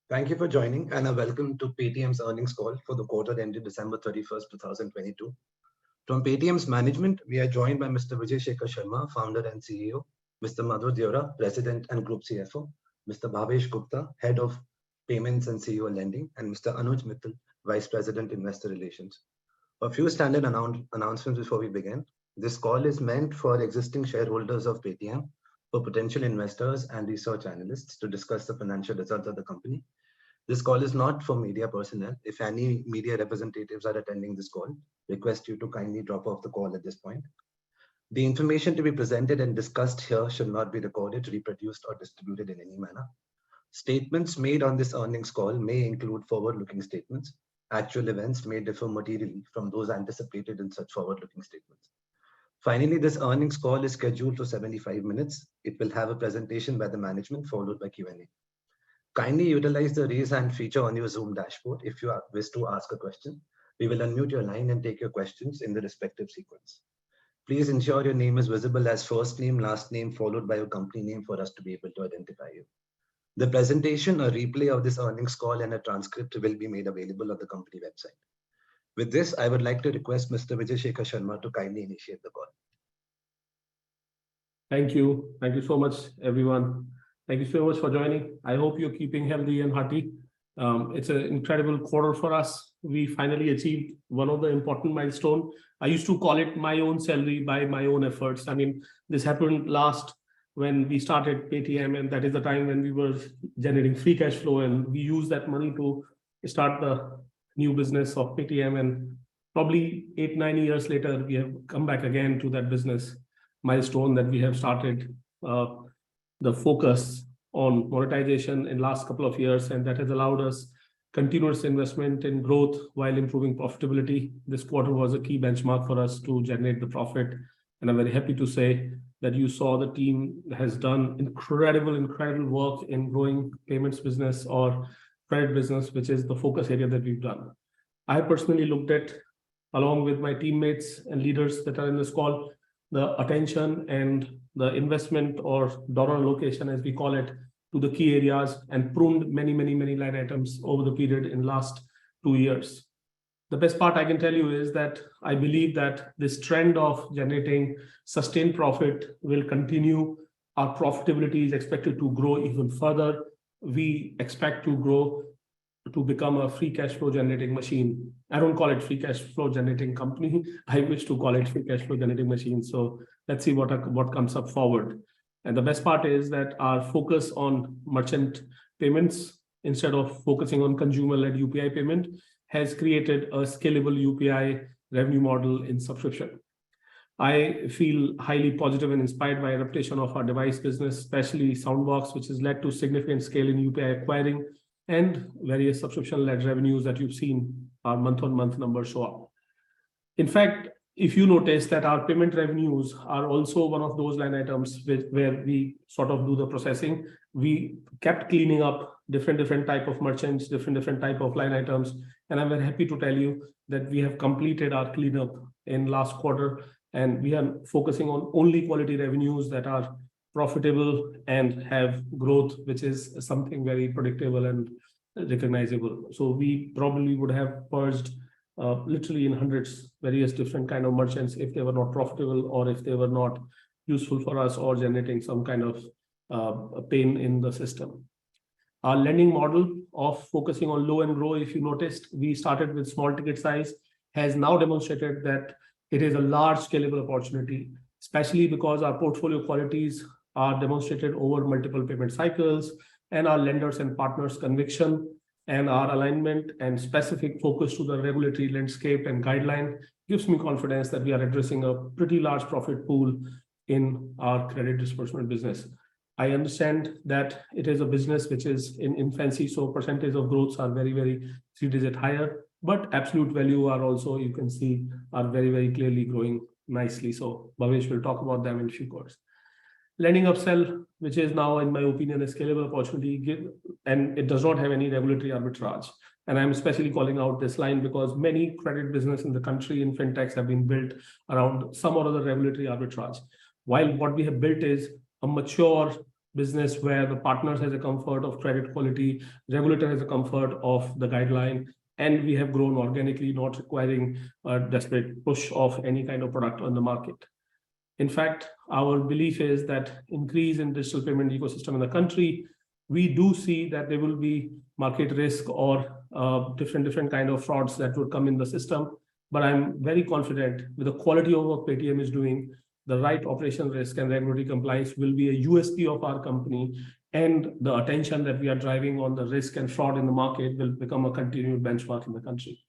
Thank you for joining and a welcome to Paytm's earnings call for the quarter ended December 31st, 2022. From Paytm's management, we are joined by Mr. Vijay Shekhar Sharma, founder and CEO, Mr. Madhur Deora, president and group CFO, Mr. Bhavesh Gupta, head of payments and CEO lending, and Mr. Anuj Mittal, vice president investor relations. A few standard announcements before we begin. This call is meant for existing shareholders of Paytm, for potential investors and research analysts to discuss the financial results of the company. This call is not for media personnel. If any media representatives are attending this call, request you to kindly drop off the call at this point. The information to be presented and discussed here should not be recorded, reproduced, or distributed in any manner. Statements made on this earnings call may include forward-looking statements. Actual events may differ materially from those anticipated in such forward-looking statements. Finally, this earnings call is scheduled for 75 minutes. It will have a presentation by the management followed by Q&A. Kindly utilize the raise hand feature on your Zoom dashboard if you wish to ask a question. We will unmute your line and take your questions in the respective sequence. Please ensure your name is visible as first name, last name, followed by your company name for us to be able to identify you. The presentation, a replay of this earnings call, and a transcript will be made available on the company website. With this, I would like to request Mr. Vijay Shekhar Sharma to kindly initiate the call. Thank you. Thank you so much, everyone. Thank you so much for joining. I hope you're keeping healthy and hearty. It's an incredible quarter for us. We finally achieved one of the important milestones. I used to call it my own salary by my own efforts. I mean, this happened last when we started Paytm, and that is the time when we were generating free cash flow, and we used that money to start the new business of Paytm. And probably 8-9 years later, we have come back again to that business milestone that we have started the focus on monetization in last couple of years, and that has allowed us continuous investment in growth while improving profitability. This quarter was a key benchmark for us to generate the profit, and I'm very happy to say that you saw the team has done incredible work in growing payments business or credit business, which is the focus area that we've done. I personally looked at, along with my teammates and leaders that are in this call, the attention and the investment or dollar allocation, as we call it, to the key areas, and pruned many line items over the period in last 2 years. The best part I can tell you is that I believe that this trend of generating sustained profit will continue. Our profitability is expected to grow even further. We expect to grow to become a free cash flow generating machine. I don't call it free cash flow generating company. I wish to call it free cash flow generating machine. So let's see what comes up forward. And the best part is that our focus on merchant payments, instead of focusing on consumer-led UPI payment, has created a scalable UPI revenue model in subscription. I feel highly positive and inspired by adaptation of our device business, especially Soundbox, which has led to significant scale in UPI acquiring and various subscription-led revenues that you've seen our month-on-month numbers show up. In fact, if you notice that our payment revenues are also one of those line items where we sort of do the processing, we kept cleaning up different type of merchants, different type of line items. And I'm very happy to tell you that we have completed our cleanup in last quarter, and we are focusing on only quality revenues that are profitable and have growth, which is something very predictable and recognizable. So we probably would have purged literally in hundreds various different kind of merchants if they were not profitable or if they were not useful for us or generating some kind of pain in the system. Our lending model of focusing on low and grow, if you noticed, we started with small ticket size, has now demonstrated that it is a large scalable opportunity, especially because our portfolio qualities are demonstrated over multiple payment cycles, and our lenders and partners conviction and our alignment and specific focus to the regulatory landscape and guideline gives me confidence that we are addressing a pretty large profit pool in our credit disbursement business. I understand that it is a business which is in infancy, so percentage of growths are very 3-digit higher, but absolute value are also, you can see, are very clearly growing nicely. So Bhavesh will talk about them in a few words. Lending upsell, which is now, in my opinion, a scalable opportunity, and it does not have any regulatory arbitrage. And I'm especially calling out this line because many credit business in the country in fintechs have been built around some or other regulatory arbitrage. While what we have built is a mature business where the partners has a comfort of credit quality, regulator has a comfort of the guideline, and we have grown organically, not requiring a desperate push of any kind of product on the market. In fact, our belief is that increase in digital payment ecosystem in the country, we do see that there will be market risk or different kind of frauds that would come in the system. But I'm very confident with the quality of what Paytm is doing, the right operational risk and regulatory compliance will be a USP of our company, and the attention that we are driving on the risk and fraud in the market will become a continued benchmark in the country.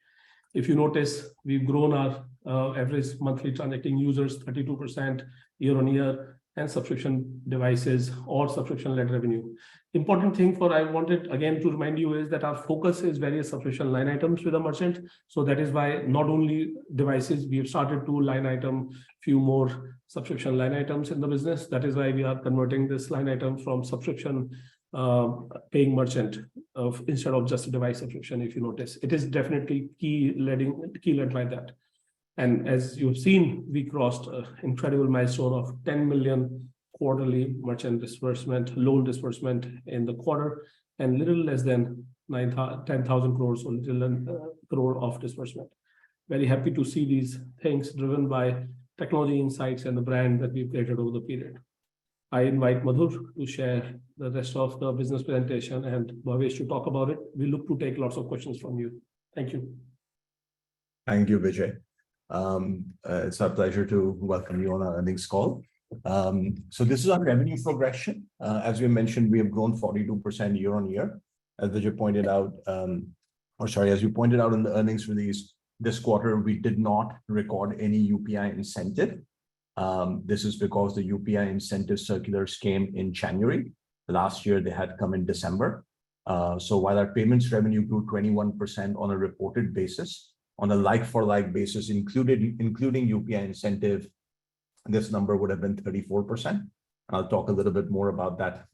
If you notice, we've grown our average monthly transacting users 32% year on year, and subscription devices or subscription-led revenue. Important thing I wanted again to remind you is that our focus is various subscription line items with a merchant. So that is why not only devices, we have started to line item few more subscription line items in the business. That is why we are converting this line item from subscription paying merchant instead of just a device subscription. If you notice, it is definitely key led by that. And as you've seen, we crossed an incredible milestone of 10 million quarterly merchant disbursement, loan disbursement in the quarter, and little less than 10,000 crores or little crore of disbursement. Very happy to see these things driven by technology insights and the brand that we've created over the period. I invite Madhur to share the rest of the business presentation and Bhavesh to talk about it. We look to take lots of questions from you. Thank you. Thank you, Vijay. It's our pleasure to welcome you on our earnings call. So this is our revenue progression. As we mentioned, we have grown 42% year on year. As Vijay pointed out, as you pointed out in the earnings release, this quarter we did not record any UPI incentive. This is because the UPI incentive circulars came in January. Last year they had come in December. So while our payments revenue grew 21% on a reported basis, on a like-for-like basis, including UPI incentive, this number would have been 34%. I'll talk a little bit more about that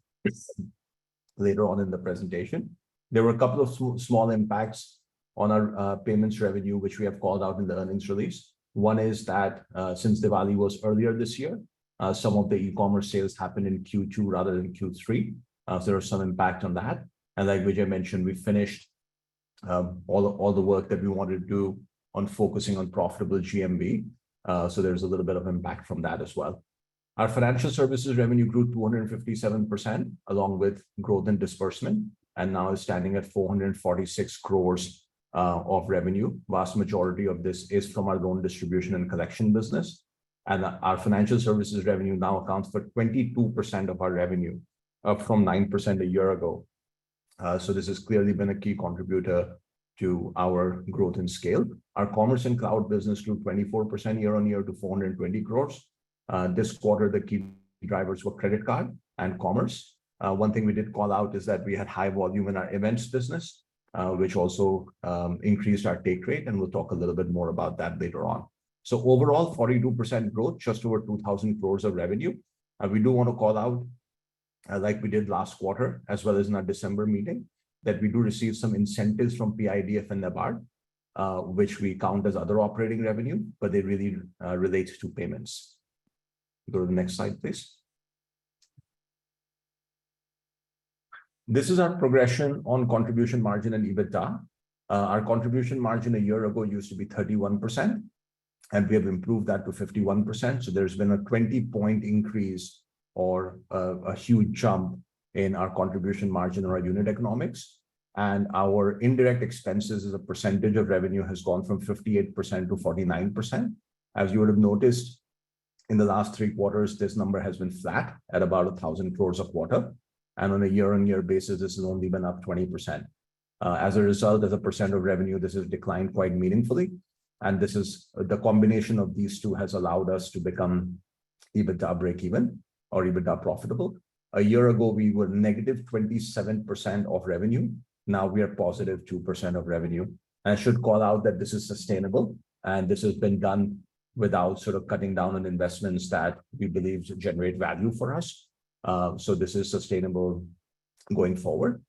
later on in the presentation. There were a couple of small impacts on our payments revenue, which we have called out in the earnings release. One is that since Diwali was earlier this year, some of the e-commerce sales happened in Q2 rather than Q3. So there was some impact on that. And like Vijay mentioned, we finished all the work that we wanted to do on focusing on profitable GMV. So there's a little bit of impact from that as well. Our financial services revenue grew 257% along with growth in disbursement, and now is standing at 446 crores of revenue. Vast majority of this is from our loan distribution and collection business. And our financial services revenue now accounts for 22% of our revenue, up from 9% a year ago. So this has clearly been a key contributor to our growth and scale. Our commerce and cloud business grew 24% year on year to 420 crores. This quarter, the key drivers were credit card and commerce. One thing we did call out is that we had high volume in our events business, which also increased our take rate, and we'll talk a little bit more about that later on. So overall, 42% growth, just over 2,000 crores of revenue. We do want to call out, like we did last quarter, as well as in our December meeting, that we do receive some incentives from PIDF and NABARD, which we count as other operating revenue, but they really relate to payments. Go to the next slide, please. This is our progression on contribution margin and EBITDA. Our contribution margin a year ago used to be 31%, and we have improved that to 51%. So there's been a 20-point increase, or a huge jump in our contribution margin or our unit economics. And our indirect expenses as a percentage of revenue has gone from 58% to 49%. As you would have noticed, in the last 3 quarters, this number has been flat at about 1,000 crores a quarter. And on a year-on-year basis, this has only been up 20%. As a result, as a percent of revenue, this has declined quite meaningfully. And this is the combination of these two has allowed us to become EBITDA break-even or EBITDA profitable. A year ago, we were negative 27% of revenue. Now we are positive 2% of revenue. And I should call out that this is sustainable, and this has been done without sort of cutting down on investments that we believe generate value for us. So this is sustainable going forward.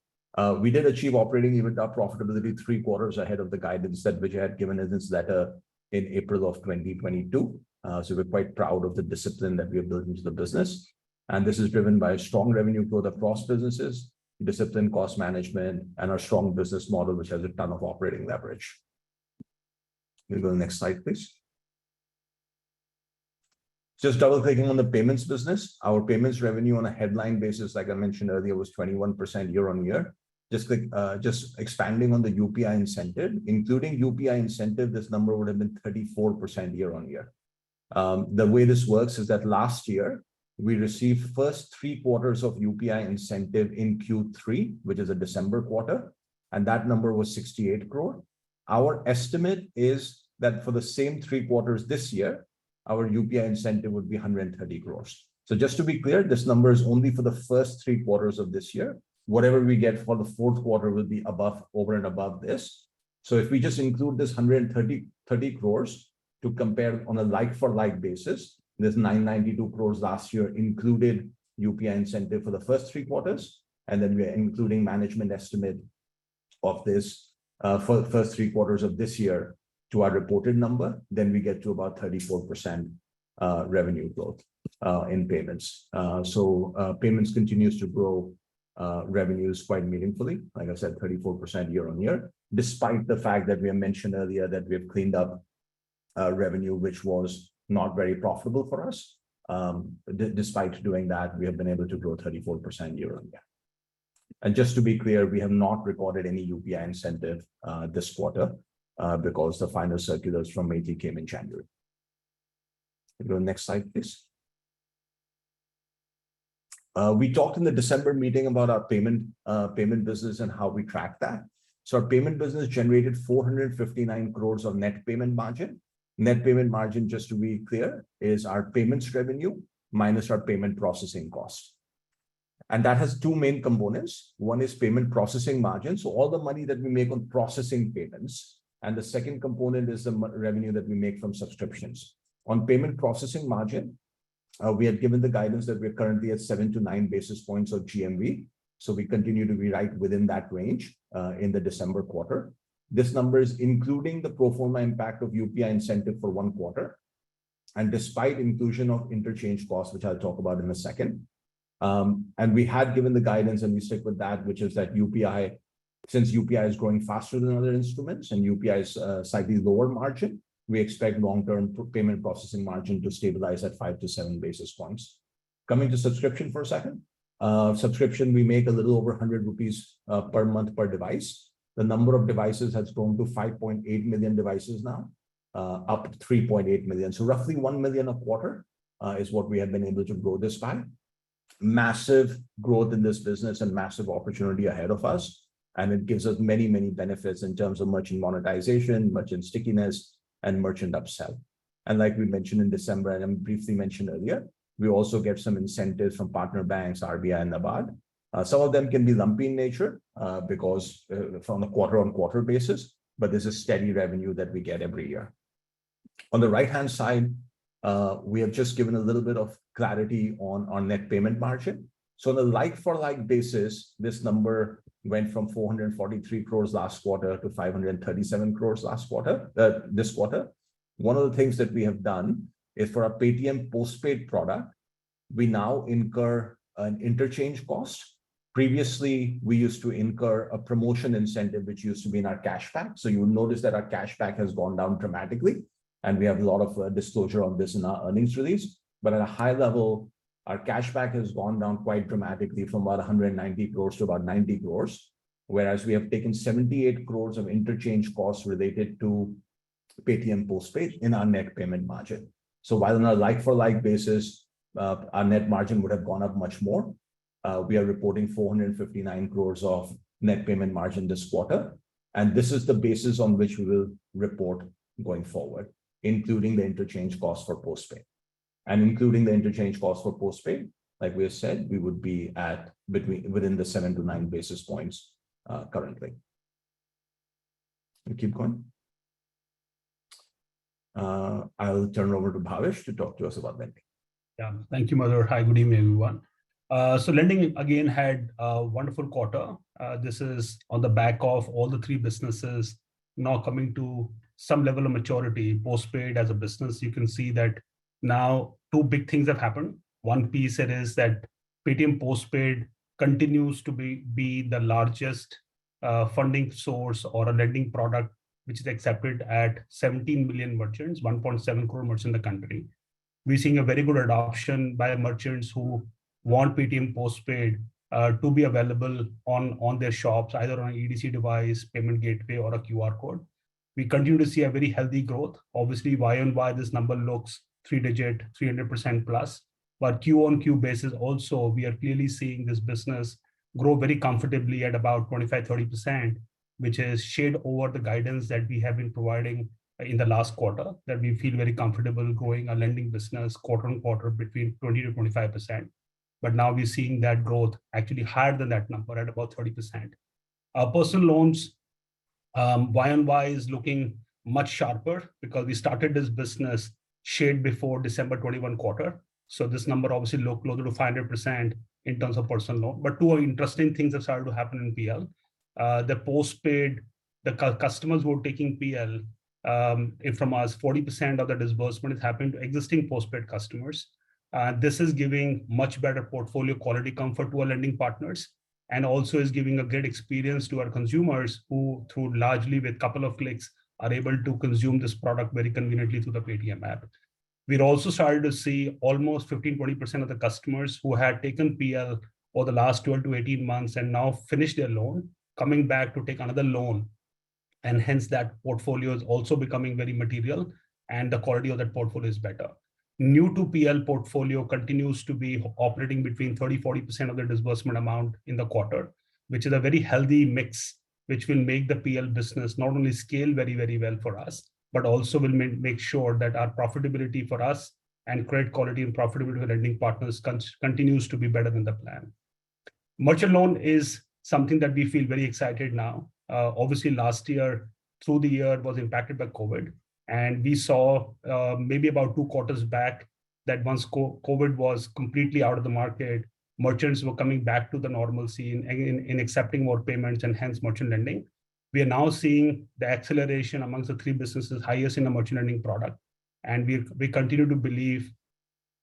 We did achieve operating EBITDA profitability 3 quarters ahead of the guidance that Vijay had given in his letter in April of 2022. So we're quite proud of the discipline that we have built into the business. And this is driven by strong revenue growth across businesses, disciplined cost management, and our strong business model, which has a ton of operating leverage. We'll go to the next slide, please. Just double clicking on the payments business. Our payments revenue on a headline basis, like I mentioned earlier, was 21% year on year. Just expanding on the UPI incentive, including UPI incentive, this number would have been 34% year on year. The way this works is that last year, we received first 3 quarters of UPI incentive in Q3, which is a December quarter, and that number was 68 crore. Our estimate is that for the same 3 quarters this year, our UPI incentive would be 130 crores. So just to be clear, this number is only for the first 3 quarters of this year. Whatever we get for the 4th quarter will be over and above this. So if we just include this 130 crores to compare on a like-for-like basis, this 992 crores last year included UPI incentive for the first 3 quarters, and then we are including management estimate of this for the first 3 quarters of this year to our reported number, then we get to about 34% revenue growth in payments. Payments continues to grow revenues quite meaningfully. Like I said, 34% year on year, despite the fact that we have mentioned earlier that we have cleaned up revenue, which was not very profitable for us. Despite doing that, we have been able to grow 34% year on year. And just to be clear, we have not recorded any UPI incentive this quarter because the final circulars from MeitY came in January. Go to the next slide, please. We talked in the December meeting about our payment business and how we track that. So our payment business generated 459 crores of net payment margin. Net payment margin, just to be clear, is our payments revenue minus our payment processing cost. And that has 2 main components. One is payment processing margin, so all the money that we make on processing payments. And the second component is the revenue that we make from subscriptions. On payment processing margin, we had given the guidance that we're currently at 7 to 9 basis points of GMV. So we continue to be right within that range in the December quarter. This number is including the pro forma impact of UPI incentive for 1 quarter. And despite inclusion of interchange costs, which I'll talk about in a second. And we had given the guidance, and we stick with that, which is that UPI, since UPI is growing faster than other instruments and UPI is slightly lower margin, we expect long-term payment processing margin to stabilize at 5 to 7 basis points. Coming to subscription for a second. Subscription, we make a little over 100 rupees per month per device. The number of devices has grown to 5.8 million devices now, up 3.8 million. So roughly 1 million a quarter is what we have been able to grow this by. Massive growth in this business and massive opportunity ahead of us. And it gives us many, many benefits in terms of merchant monetization, merchant stickiness, and merchant upsell. And like we mentioned in December, and I briefly mentioned earlier, we also get some incentives from partner banks, RBI and NABARD. Some of them can be lumpy in nature because from a quarter-on-quarter basis, but this is steady revenue that we get every year. On the right-hand side, we have just given a little bit of clarity on our net payment margin. So on a like-for-like basis, this number went from 443 crores last quarter to 537 crores last quarter, this quarter. One of the things that we have done is for our Paytm postpaid product, we now incur an interchange cost. Previously, we used to incur a promotion incentive, which used to be in our cashback. So you will notice that our cashback has gone down dramatically. And we have a lot of disclosure on this in our earnings release. But at a high level, our cashback has gone down quite dramatically from about 190 crores to about 90 crores. Whereas we have taken 78 crores of interchange costs related to Paytm postpaid in our net payment margin. So while on a like-for-like basis, our net margin would have gone up much more. We are reporting 459 crores of net payment margin this quarter. And this is the basis on which we will report going forward, including the interchange cost for postpaid. And including the interchange cost for postpaid, like we have said, we would be at within the 7 to 9 basis points currently. We keep going. I'll turn over to Bhavesh to talk to us about lending. Yeah, thank you, Madhur. Hi, good evening, everyone. So lending again had a wonderful quarter. This is on the back of all the 3 businesses now coming to some level of maturity. Postpaid as a business, you can see that now 2 big things have happened. One piece it is that Paytm Postpaid continues to be the largest funding source or a lending product which is accepted at 17 million merchants, 1.7 crore merchants in the country. We're seeing a very good adoption by merchants who want Paytm Postpaid to be available on their shops, either on an EDC device, payment gateway, or a QR code. We continue to see a very healthy growth. Obviously, Y-on-Y, this number looks 3-digit, 300% plus. But Q-on-Q basis also, we are clearly seeing this business grow very comfortably at about 25-30%, which is shade over the guidance that we have been providing in the last quarter, that we feel very comfortable growing our lending business quarter on quarter between 20 to 25%. But now we're seeing that growth actually higher than that number at about 30%. Our personal loans, Y-on-Y is looking much sharper because we started this business shade before December 21 quarter. So this number obviously look closer to 500% in terms of personal loan. But two interesting things have started to happen in PL. The postpaid, the customers who are taking PL from us, 40% of the disbursement is happening to existing postpaid customers. This is giving much better portfolio quality comfort to our lending partners, and also is giving a great experience to our consumers who, through largely with a couple of clicks, are able to consume this product very conveniently through the Paytm app. We're also started to see almost 15-20% of the customers who had taken PL over the last 12 to 18 months and now finished their loan, coming back to take another loan. And hence that portfolio is also becoming very material, and the quality of that portfolio is better. New to PL portfolio continues to be operating between 30-40% of the disbursement amount in the quarter, which is a very healthy mix, which will make the PL business not only scale very, very well for us, but also will make sure that our profitability for us and credit quality and profitability for lending partners continues to be better than the plan. Merchant loan is something that we feel very excited now. Obviously, last year, through the year, was impacted by COVID. And we saw maybe about 2 quarters back that once COVID was completely out of the market, merchants were coming back to the normalcy in accepting more payments and hence merchant lending. We are now seeing the acceleration amongst the 3 businesses highest in the merchant lending product. And we continue to believe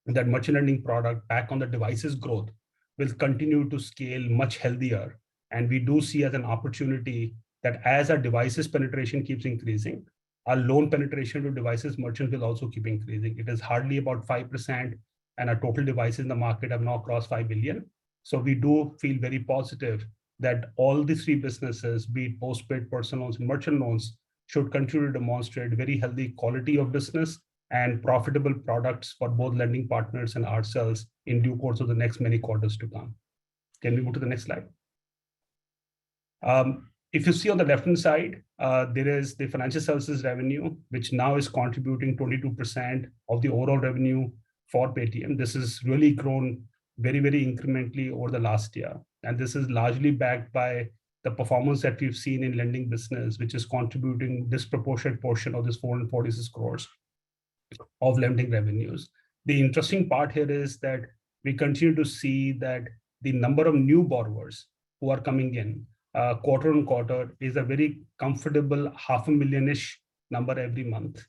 that merchant lending product back on the devices growth will continue to scale much healthier. And we do see as an opportunity that as our devices penetration keeps increasing, our loan penetration to devices merchants will also keep increasing. It is hardly about 5%, and our total devices in the market have now crossed 5 billion. So we do feel very positive that all the 3 businesses, be it postpaid, personal loans, and merchant loans, should continue to demonstrate very healthy quality of business and profitable products for both lending partners and ourselves in due course of the next many quarters to come. Can we move to the next slide? If you see on the left-hand side, there is the financial services revenue, which now is contributing 22% of the overall revenue for Paytm. This has really grown very, very incrementally over the last year. And this is largely backed by the performance that we've seen in lending business, which is contributing disproportionate portion of this 446 crores of lending revenues. The interesting part here is that we continue to see that the number of new borrowers who are coming in quarter on quarter is a very comfortable 500,000-ish number every month.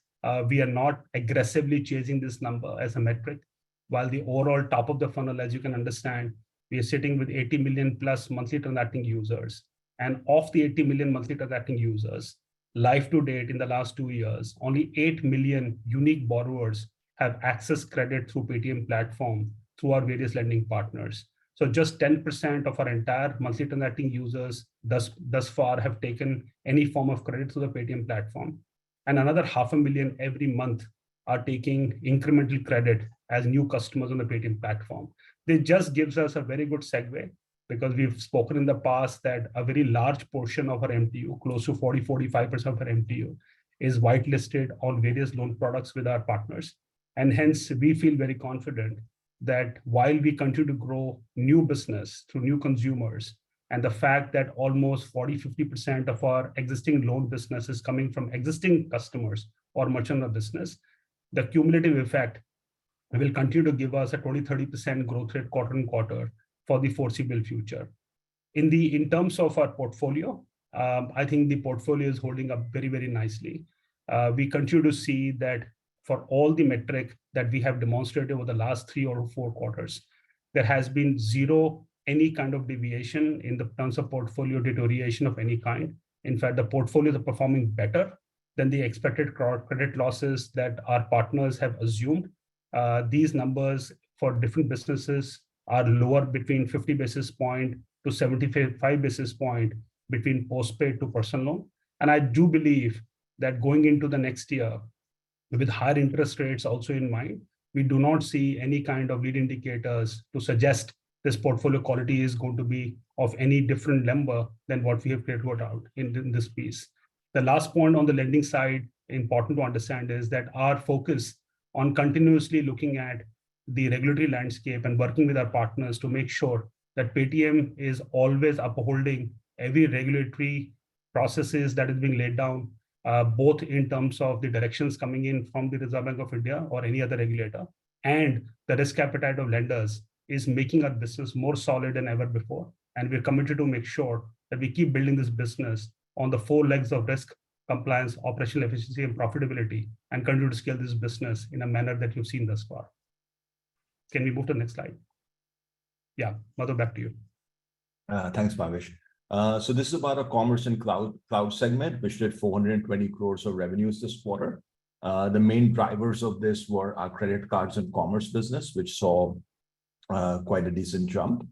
We are not aggressively chasing this number as a metric, while the overall top of the funnel, as you can understand, we are sitting with 80 million plus monthly transacting users. And of the 80 million monthly transacting users, life to date in the last 2 years, only 8 million unique borrowers have access credit through Paytm platform through our various lending partners. So just 10% of our entire monthly transacting users thus far have taken any form of credit through the Paytm platform. And another 500,000 every month are taking incremental credit as new customers on the Paytm platform. This just gives us a very good segue, because we've spoken in the past that a very large portion of our MTU, close to 40-45% of our MTU, is whitelisted on various loan products with our partners. And hence, we feel very confident that while we continue to grow new business through new consumers, and the fact that almost 40-50% of our existing loan business is coming from existing customers or merchant of business, the cumulative effect will continue to give us a 20-30% growth rate quarter on quarter for the foreseeable future. In terms of our portfolio, I think the portfolio is holding up very, very nicely. We continue to see that for all the metric that we have demonstrated over the last 3 or 4 quarters. There has been zero any kind of deviation in the terms of portfolio deterioration of any kind. In fact, the portfolios are performing better than the expected credit losses that our partners have assumed. These numbers for different businesses are lower between 50 basis point to 75 basis point between postpaid to personal loan. And I do believe that going into the next year, with higher interest rates also in mind, we do not see any kind of lead indicators to suggest this portfolio quality is going to be of any different number than what we have put out in this piece. The last point on the lending side, important to understand, is that our focus on continuously looking at the regulatory landscape and working with our partners to make sure that Paytm is always upholding every regulatory processes that is being laid down, both in terms of the directions coming in from the Reserve Bank of India or any other regulator, and the risk appetite of lenders is making our business more solid than ever before. And we're committed to make sure that we keep building this business on the 4 legs of risk, compliance, operational efficiency, and profitability, and continue to scale this business in a manner that you've seen thus far. Can we move to the next slide? Yeah, Madhu, back to you. Thanks, Bhavesh. So this is about a commerce and cloud segment, which did 420 crores of revenues this quarter. The main drivers of this were our credit cards and commerce business, which saw quite a decent jump.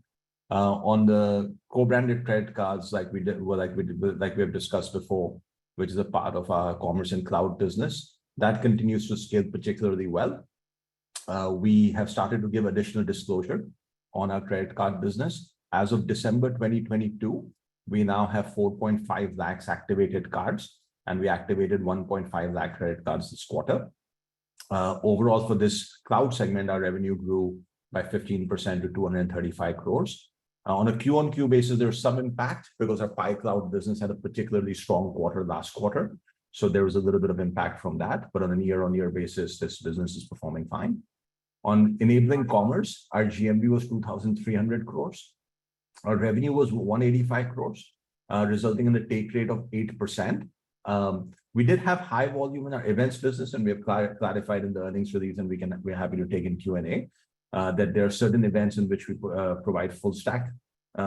On the co-branded credit cards, like we have discussed before, which is a part of our commerce and cloud business, that continues to scale particularly well. We have started to give additional disclosure on our credit card business. As of December 2022, we now have 4.5 lakhs activated cards, and we activated 1.5 lakh credit cards this quarter. Overall, for this cloud segment, our revenue grew by 15% to 235 crores. On a Q-on-Q basis, there's some impact because our PayCloud business had a particularly strong quarter last quarter. So there was a little bit of impact from that, but on a year-on-year basis, this business is performing fine. On enabling commerce, our GMV was 2,300 crores. Our revenue was 185 crores, resulting in a take rate of 8%. We did have high volume in our events business, and we have clarified in the earnings release, and we're happy to take in Q&A, that there are certain events in which we provide full stack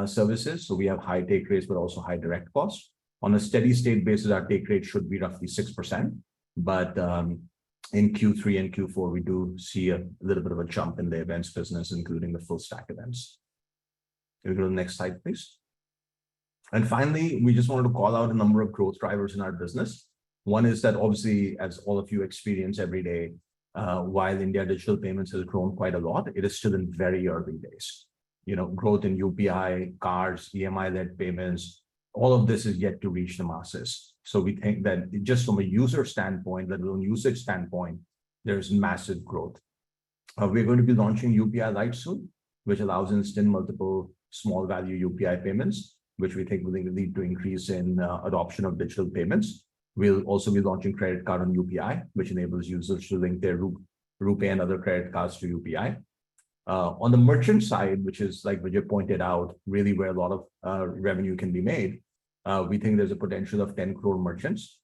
services. So we have high take rates, but also high direct costs. On a steady state basis, our take rate should be roughly 6%. But in Q3 and Q4, we do see a little bit of a jump in the events business, including the full stack events. Can we go to the next slide, please? And finally, we just wanted to call out a number of growth drivers in our business. One is that obviously, as all of you experience every day, while India digital payments has grown quite a lot, it is still in very early days. You know, growth in UPI, cards, EMI-led payments, all of this is yet to reach the masses. So we think that just from a user standpoint, let alone usage standpoint, there's massive growth. We're going to be launching UPI Lite soon, which allows instant multiple small value UPI payments, which we think will lead to increase in adoption of digital payments. We'll also be launching credit card on UPI, which enables users to link their RuPay and other credit cards to UPI. On the merchant side, which is, like Vijay pointed out, really where a lot of revenue can be made, we think there's a potential of 10 crore merchants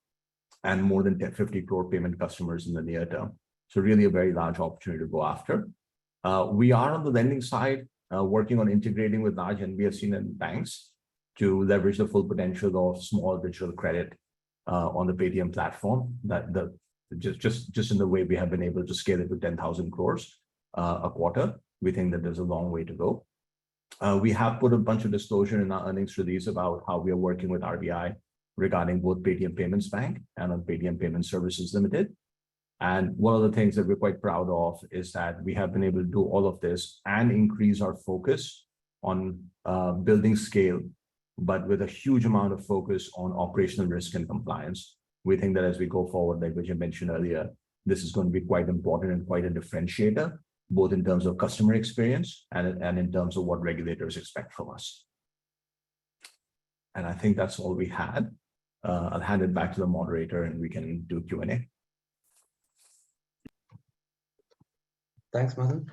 and more than 50 crore payment customers in the near term. So really a very large opportunity to go after. We are on the lending side, working on integrating with large NBFC and banks to leverage the full potential of small digital credit on the Paytm platform. Just in the way we have been able to scale it to 10,000 crores a quarter, we think that there's a long way to go. We have put a bunch of disclosure in our earnings release about how we are working with RBI regarding both Paytm Payments Bank and on Paytm Payment Services Limited. And one of the things that we're quite proud of is that we have been able to do all of this and increase our focus on building scale, but with a huge amount of focus on operational risk and compliance. We think that as we go forward, like Vijay mentioned earlier, this is going to be quite important and quite a differentiator, both in terms of customer experience and in terms of what regulators expect from us. And I think that's all we had. I'll hand it back to the moderator and we can do Q&A. Thanks, Madhu.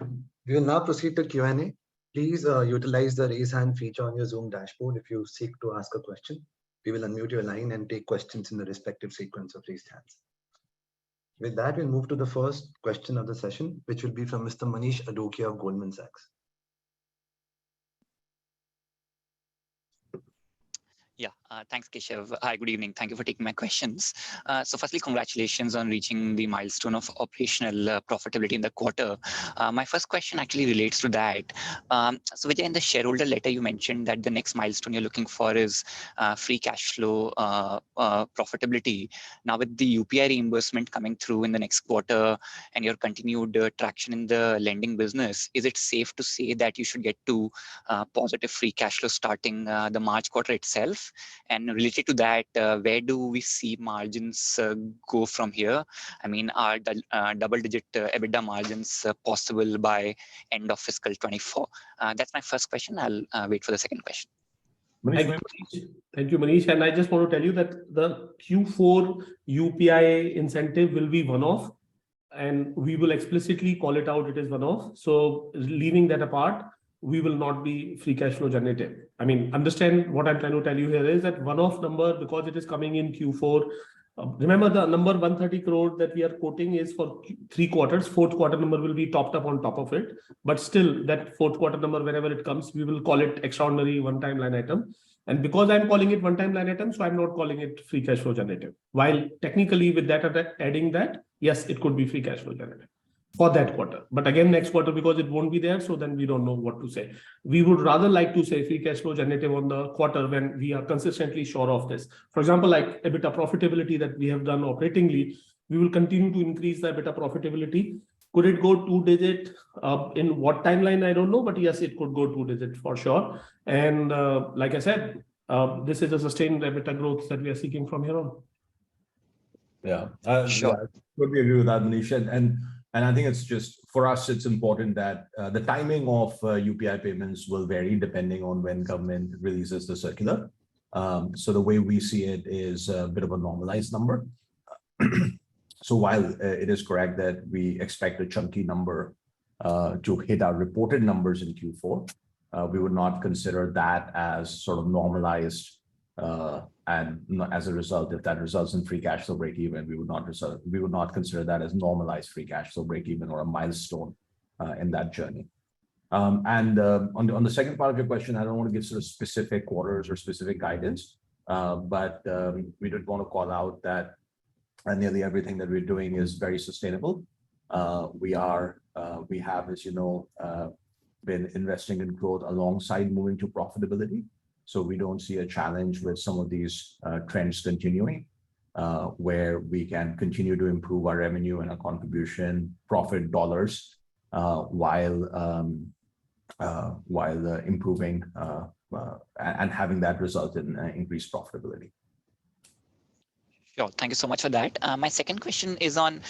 We will now proceed to Q&A. Please utilize the raise hand feature on your Zoom dashboard if you seek to ask a question. We will unmute your line and take questions in the respective sequence of raised hands. With that, we'll move to the first question of the session, which will be from Mr. Manish Adokia of Goldman Sachs. Yeah, thanks, Keshav. Hi, good evening. Thank you for taking my questions. So firstly, congratulations on reaching the milestone of operational profitability in the quarter. My first question actually relates to that. So Vijay, in the shareholder letter, you mentioned that the next milestone you're looking for is free cash flow profitability. Now, with the UPI reimbursement coming through in the next quarter and your continued traction in the lending business, is it safe to say that you should get to positive free cash flow starting the March quarter itself? And related to that, where do we see margins go from here? I mean, are the double-digit EBITDA margins possible by end of fiscal 24? That's my first question. I'll wait for the second question. Thank you, Manish. And I just want to tell you that the Q4 UPI incentive will be one-off, and we will explicitly call it out. It is one-off. So leaving that apart, we will not be free cash flow generative. I mean, understand what I'm trying to tell you here is that one-off number, because it is coming in Q4. Remember, the number 130 crore that we are quoting is for 3 quarters. Fourth quarter number will be topped up on top of it. But still, that fourth quarter number, whenever it comes, we will call it extraordinary one-time line item. And because I'm calling it one-time line item, so I'm not calling it free cash flow generative. While technically with that adding that, yes, it could be free cash flow generative for that quarter. But again, next quarter, because it won't be there, so then we don't know what to say. We would rather like to say free cash flow generative on the quarter when we are consistently sure of this. For example, like EBITDA profitability that we have done operatingly, we will continue to increase the EBITDA profitability. Could it go 2-digit in what timeline? I don't know, but yes, it could go 2-digit for sure. And like I said, this is a sustained EBITDA growth that we are seeking from here on. Yeah, Sure. yeah, I totally agree with that, Manish. And I think it's just, for us, it's important that the timing of UPI payments will vary depending on when government releases the circular. So the way we see it is a bit of a normalized number. So while it is correct that we expect a chunky number to hit our reported numbers in Q4, we would not consider that as sort of normalized. And as a result, if that results in free cash flow break even, we would not consider that as normalized free cash flow break even or a milestone in that journey. And on the second part of your question, I don't want to give sort of specific quarters or specific guidance, but we did want to call out that nearly everything that we're doing is very sustainable. We have, as you know, been investing in growth alongside moving to profitability. So we don't see a challenge with some of these trends continuing, where we can continue to improve our revenue and our contribution profit dollars while improving and having that result in increased profitability. Sure. Thank you so much for that. My second question is on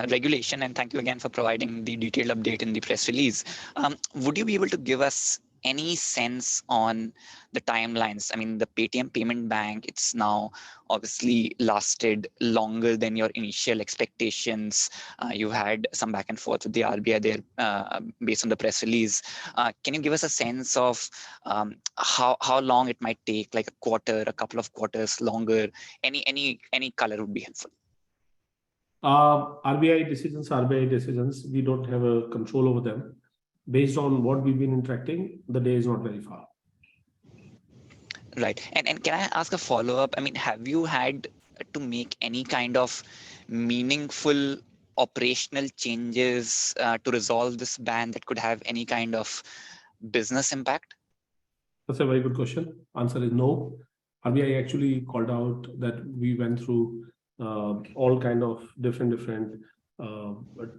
regulation, and thank you again for providing the detailed update in the press release. Would you be able to give us any sense on the timelines? I mean, the Paytm Payment Bank, it's now obviously lasted longer than your initial expectations. You had some back and forth with the RBI there based on the press release. Can you give us a sense of how long it might take, like a quarter, a couple of quarters longer? Any color would be helpful. RBI decisions, we don't have a control over them. Based on what we've been interacting, the day is not very far. Right. And can I ask a follow-up? I mean, have you had to make any kind of meaningful operational changes to resolve this ban that could have any kind of business impact? That's a very good question. Answer is no. RBI actually called out that we went through all kind of different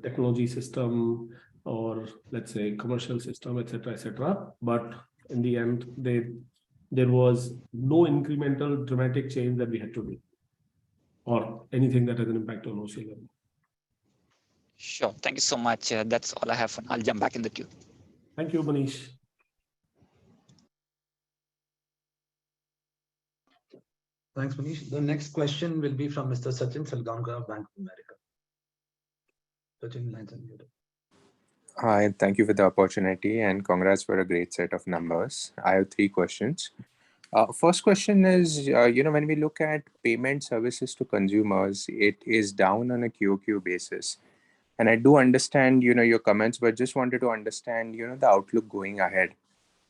technology system, or let's say commercial system, etc. But in the end, there was no incremental dramatic change that we had to do, or anything that has an impact on OC level. Sure. Thank you so much. That's all I have for now. I'll jump back in the queue. Thank you, Manish. Thanks, Manish. The next question will be from Mr. Sachin Salgaonkar of Bank of America. Sachin, lines unmuted. Hi, thank you for the opportunity and congrats for a great set of numbers. I have 3 questions. First question is, when we look at payment services to consumers, it is down on a QoQ basis. And I do understand, your comments, but just wanted to understand, the outlook going ahead.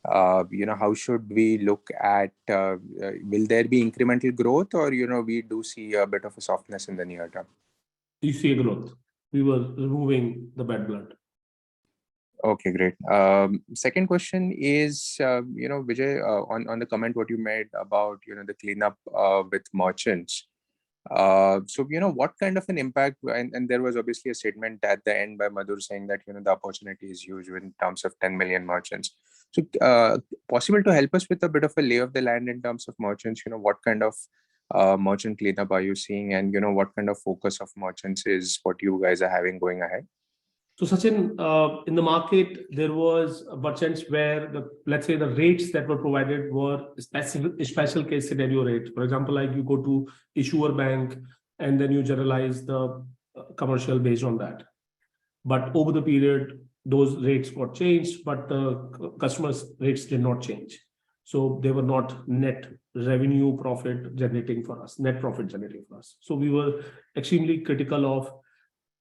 How should we look at, will there be incremental growth, or, we do see a bit of a softness in the near term? You see a growth. We were removing the bad blood. Okay, great. Second question is, Vijay, on the comment what you made about, the cleanup with merchants. So, what kind of an impact, and there was obviously a statement at the end by Madhur saying that, the opportunity is huge in terms of 10 million merchants. So, possible to help us with a bit of a lay of the land in terms of merchants, what kind of merchant cleanup are you seeing, and, what kind of focus of merchants is what you guys are having going ahead? So Sachin, in the market, there was merchants where let's say the rates that were provided were special case scenario rates. For example, like you go to issuer bank and then you generalize the commercial based on that. But over the period, those rates got changed, but the customers' rates did not change. So they were not net revenue profit generating for us, net profit generating for us. So we were extremely critical of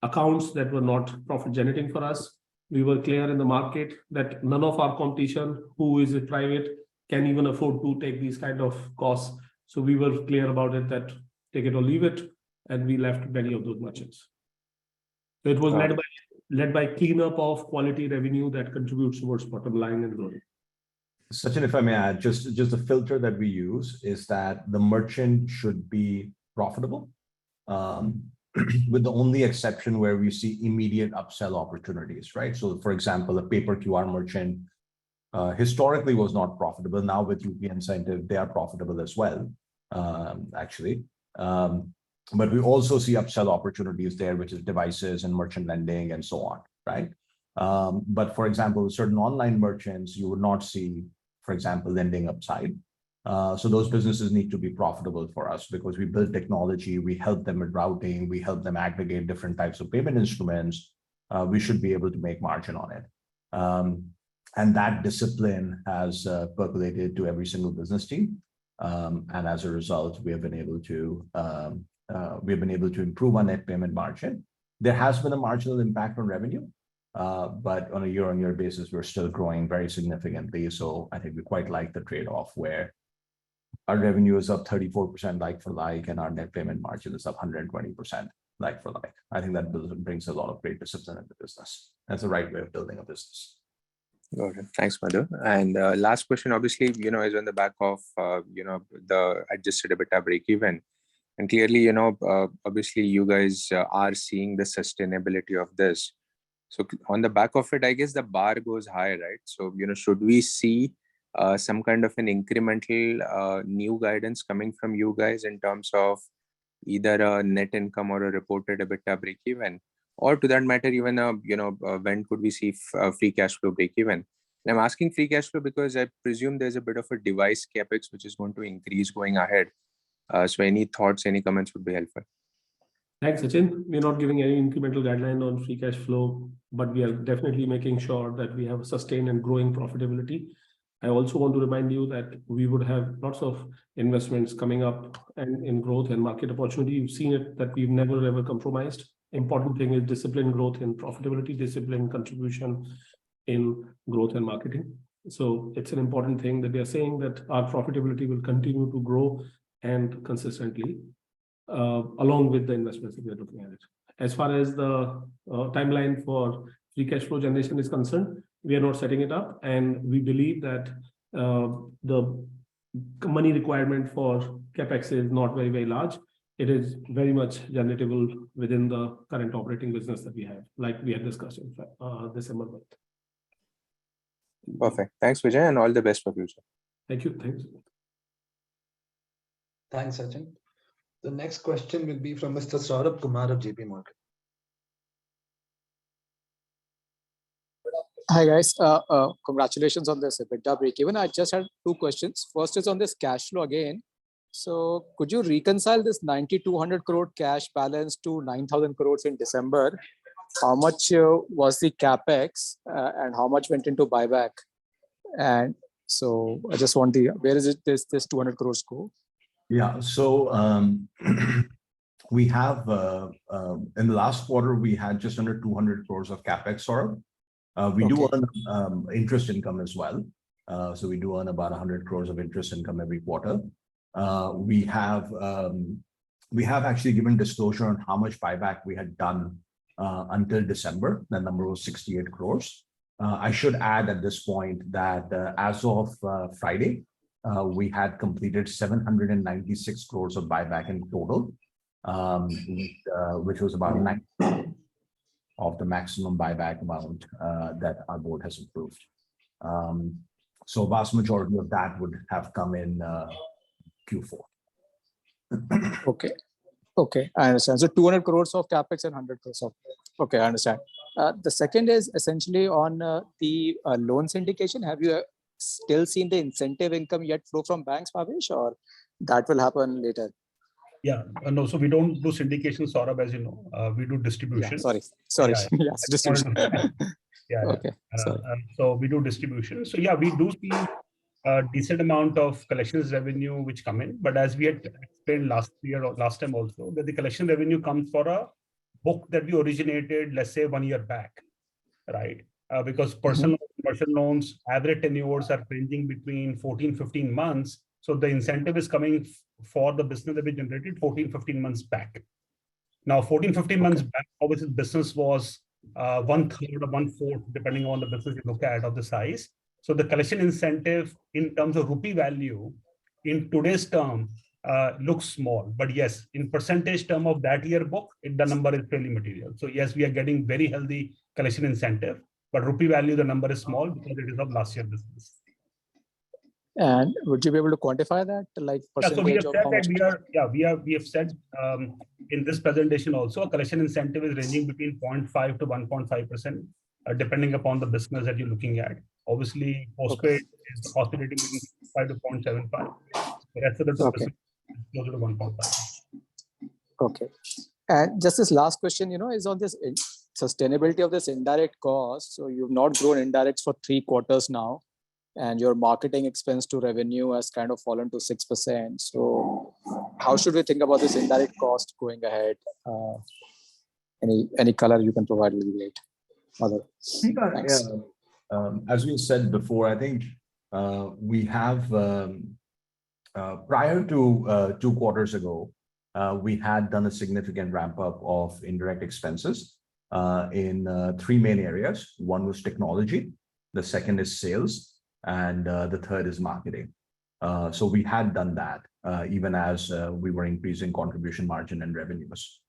accounts that were not profit generating for us. We were clear in the market that none of our competition who is private can even afford to take these kind of costs. So we were clear about it that take it or leave it, and we left many of those merchants. So it was led by cleanup of quality revenue that contributes towards bottom line and growth. Sachin, if I may add, just the filter that we use is that the merchant should be profitable. With the only exception where we see immediate upsell opportunities, right? So for example, a paper QR merchant historically was not profitable. Now with UPI incentive, they are profitable as well, actually. But we also see upsell opportunities there, which is devices and merchant lending and so on, right? But for example, certain online merchants, you would not see, for example, lending upside. So those businesses need to be profitable for us because we build technology, we help them with routing, we help them aggregate different types of payment instruments. We should be able to make margin on it. And that discipline has percolated to every single business team. And as a result, we have been able to improve our net payment margin. There has been a marginal impact on revenue, but on a year-on-year basis, we're still growing very significantly. So I think we quite like the trade-off where our revenue is up 34% like for like, and our net payment margin is up 120% like for like. I think that brings a lot of great discipline in the business. That's the right way of building a business. Got it. Thanks, Madhu. And last question, obviously, is on the back of, the adjusted EBITDA break-even. And clearly, obviously, you guys are seeing the sustainability of this. So on the back of it, I guess the bar goes higher, right? So, should we see some kind of an incremental new guidance coming from you guys in terms of either a net income or a reported EBITDA break-even, or to that matter, even when could we see free cash flow break-even? And I'm asking free cash flow because I presume there's a bit of a device capex which is going to increase going ahead. So any thoughts, any comments would be helpful. Thanks, Sachin. We're not giving any incremental guideline on free cash flow, but we are definitely making sure that we have a sustained and growing profitability. I also want to remind you that we would have lots of investments coming up and in growth and market opportunity. You've seen it that we've never ever compromised. Important thing is discipline growth in profitability, discipline contribution in growth and marketing. So it's an important thing that we are saying that our profitability will continue to grow and consistently along with the investments that we are looking at it. As far as the timeline for free cash flow generation is concerned, we are not setting it up, and we believe that the money requirement for capex is not very, very large. It is very much generatable within the current operating business that we have, like we had discussed in December month. Perfect. Thanks, Vijay, and all the best for future. Thank you. Thanks. Thanks, Sachin. The next question will be from Mr. Saurabh Kumar of JP Morgan. Hi guys, congratulations on this EBITDA break-even. I just had two questions. First is on this cash flow again. So could you reconcile this 9,200 crore cash balance to 9,000 crores in December? How much was the capex and how much went into buyback? And So I just want where is it this 200 crores go? Yeah, so we have in the last quarter we had just under 200 crores of capex, Saurabh. We do earn interest income as well. So we do earn about 100 crores of interest income every quarter. We have actually given disclosure on how much buyback we had done until December. The number was 68 crores. I should add at this point that as of Friday, we had completed 796 crores of buyback in total, which was about 9% of the maximum buyback amount that our board has approved. So vast majority of that would have come in Q4. Okay, I understand. So 200 crores of capex and 100 crores of. Okay, I understand. The second is essentially on the loan syndication. Have you still seen the incentive income yet flow from banks, Bhavesh, or that will happen later? Yeah, no, so we don't do syndication, Saurabh, as you know. We do distribution. Yeah, sorry. Yeah. Yes, distribution. Yeah. Okay. Sorry. So we do distribution. So yeah, we do see a decent amount of collections revenue which come in. But as we had explained last year or last time also, that the collection revenue comes for a book that we originated, let's say 1 year back, right? Because personal commercial loans, average tenures are ranging between 14-15 months. So the incentive is coming for the business that we generated 14-15 months back. Now 14-15 months back, obviously business was 1/3 or 1/4, depending on the business you look at of the size. So the collection incentive in terms of rupee value in today's term looks small, but yes, in percentage term of that year book, the number is fairly material. So yes, we are getting very healthy collection incentive, but rupee value, the number is small because it is of last year business. And would you be able to quantify that, like percentage? Yeah, so we have of said how that much? we have said in this presentation also, a collection incentive is ranging between 0.5 to 1.5%, depending upon the business that you're looking at. Obviously, postpaid is oscillating between 5 to 0.75. The rest of the two percent is closer to 1.5. Okay. And just this last question, is on this sustainability of this indirect cost. So you've not grown indirects for 3 quarters now, and your marketing expense to revenue has kind of fallen to 6%. So how should we think about this indirect cost going ahead? Any color you can provide will be great. Thanks. Yeah. As we said before, I think we have prior to 2 quarters ago, we had done a significant ramp up of indirect expenses in 3 main areas. One was technology, the second is sales, and the third is marketing. So we had done that even as we were increasing contribution margin and revenues.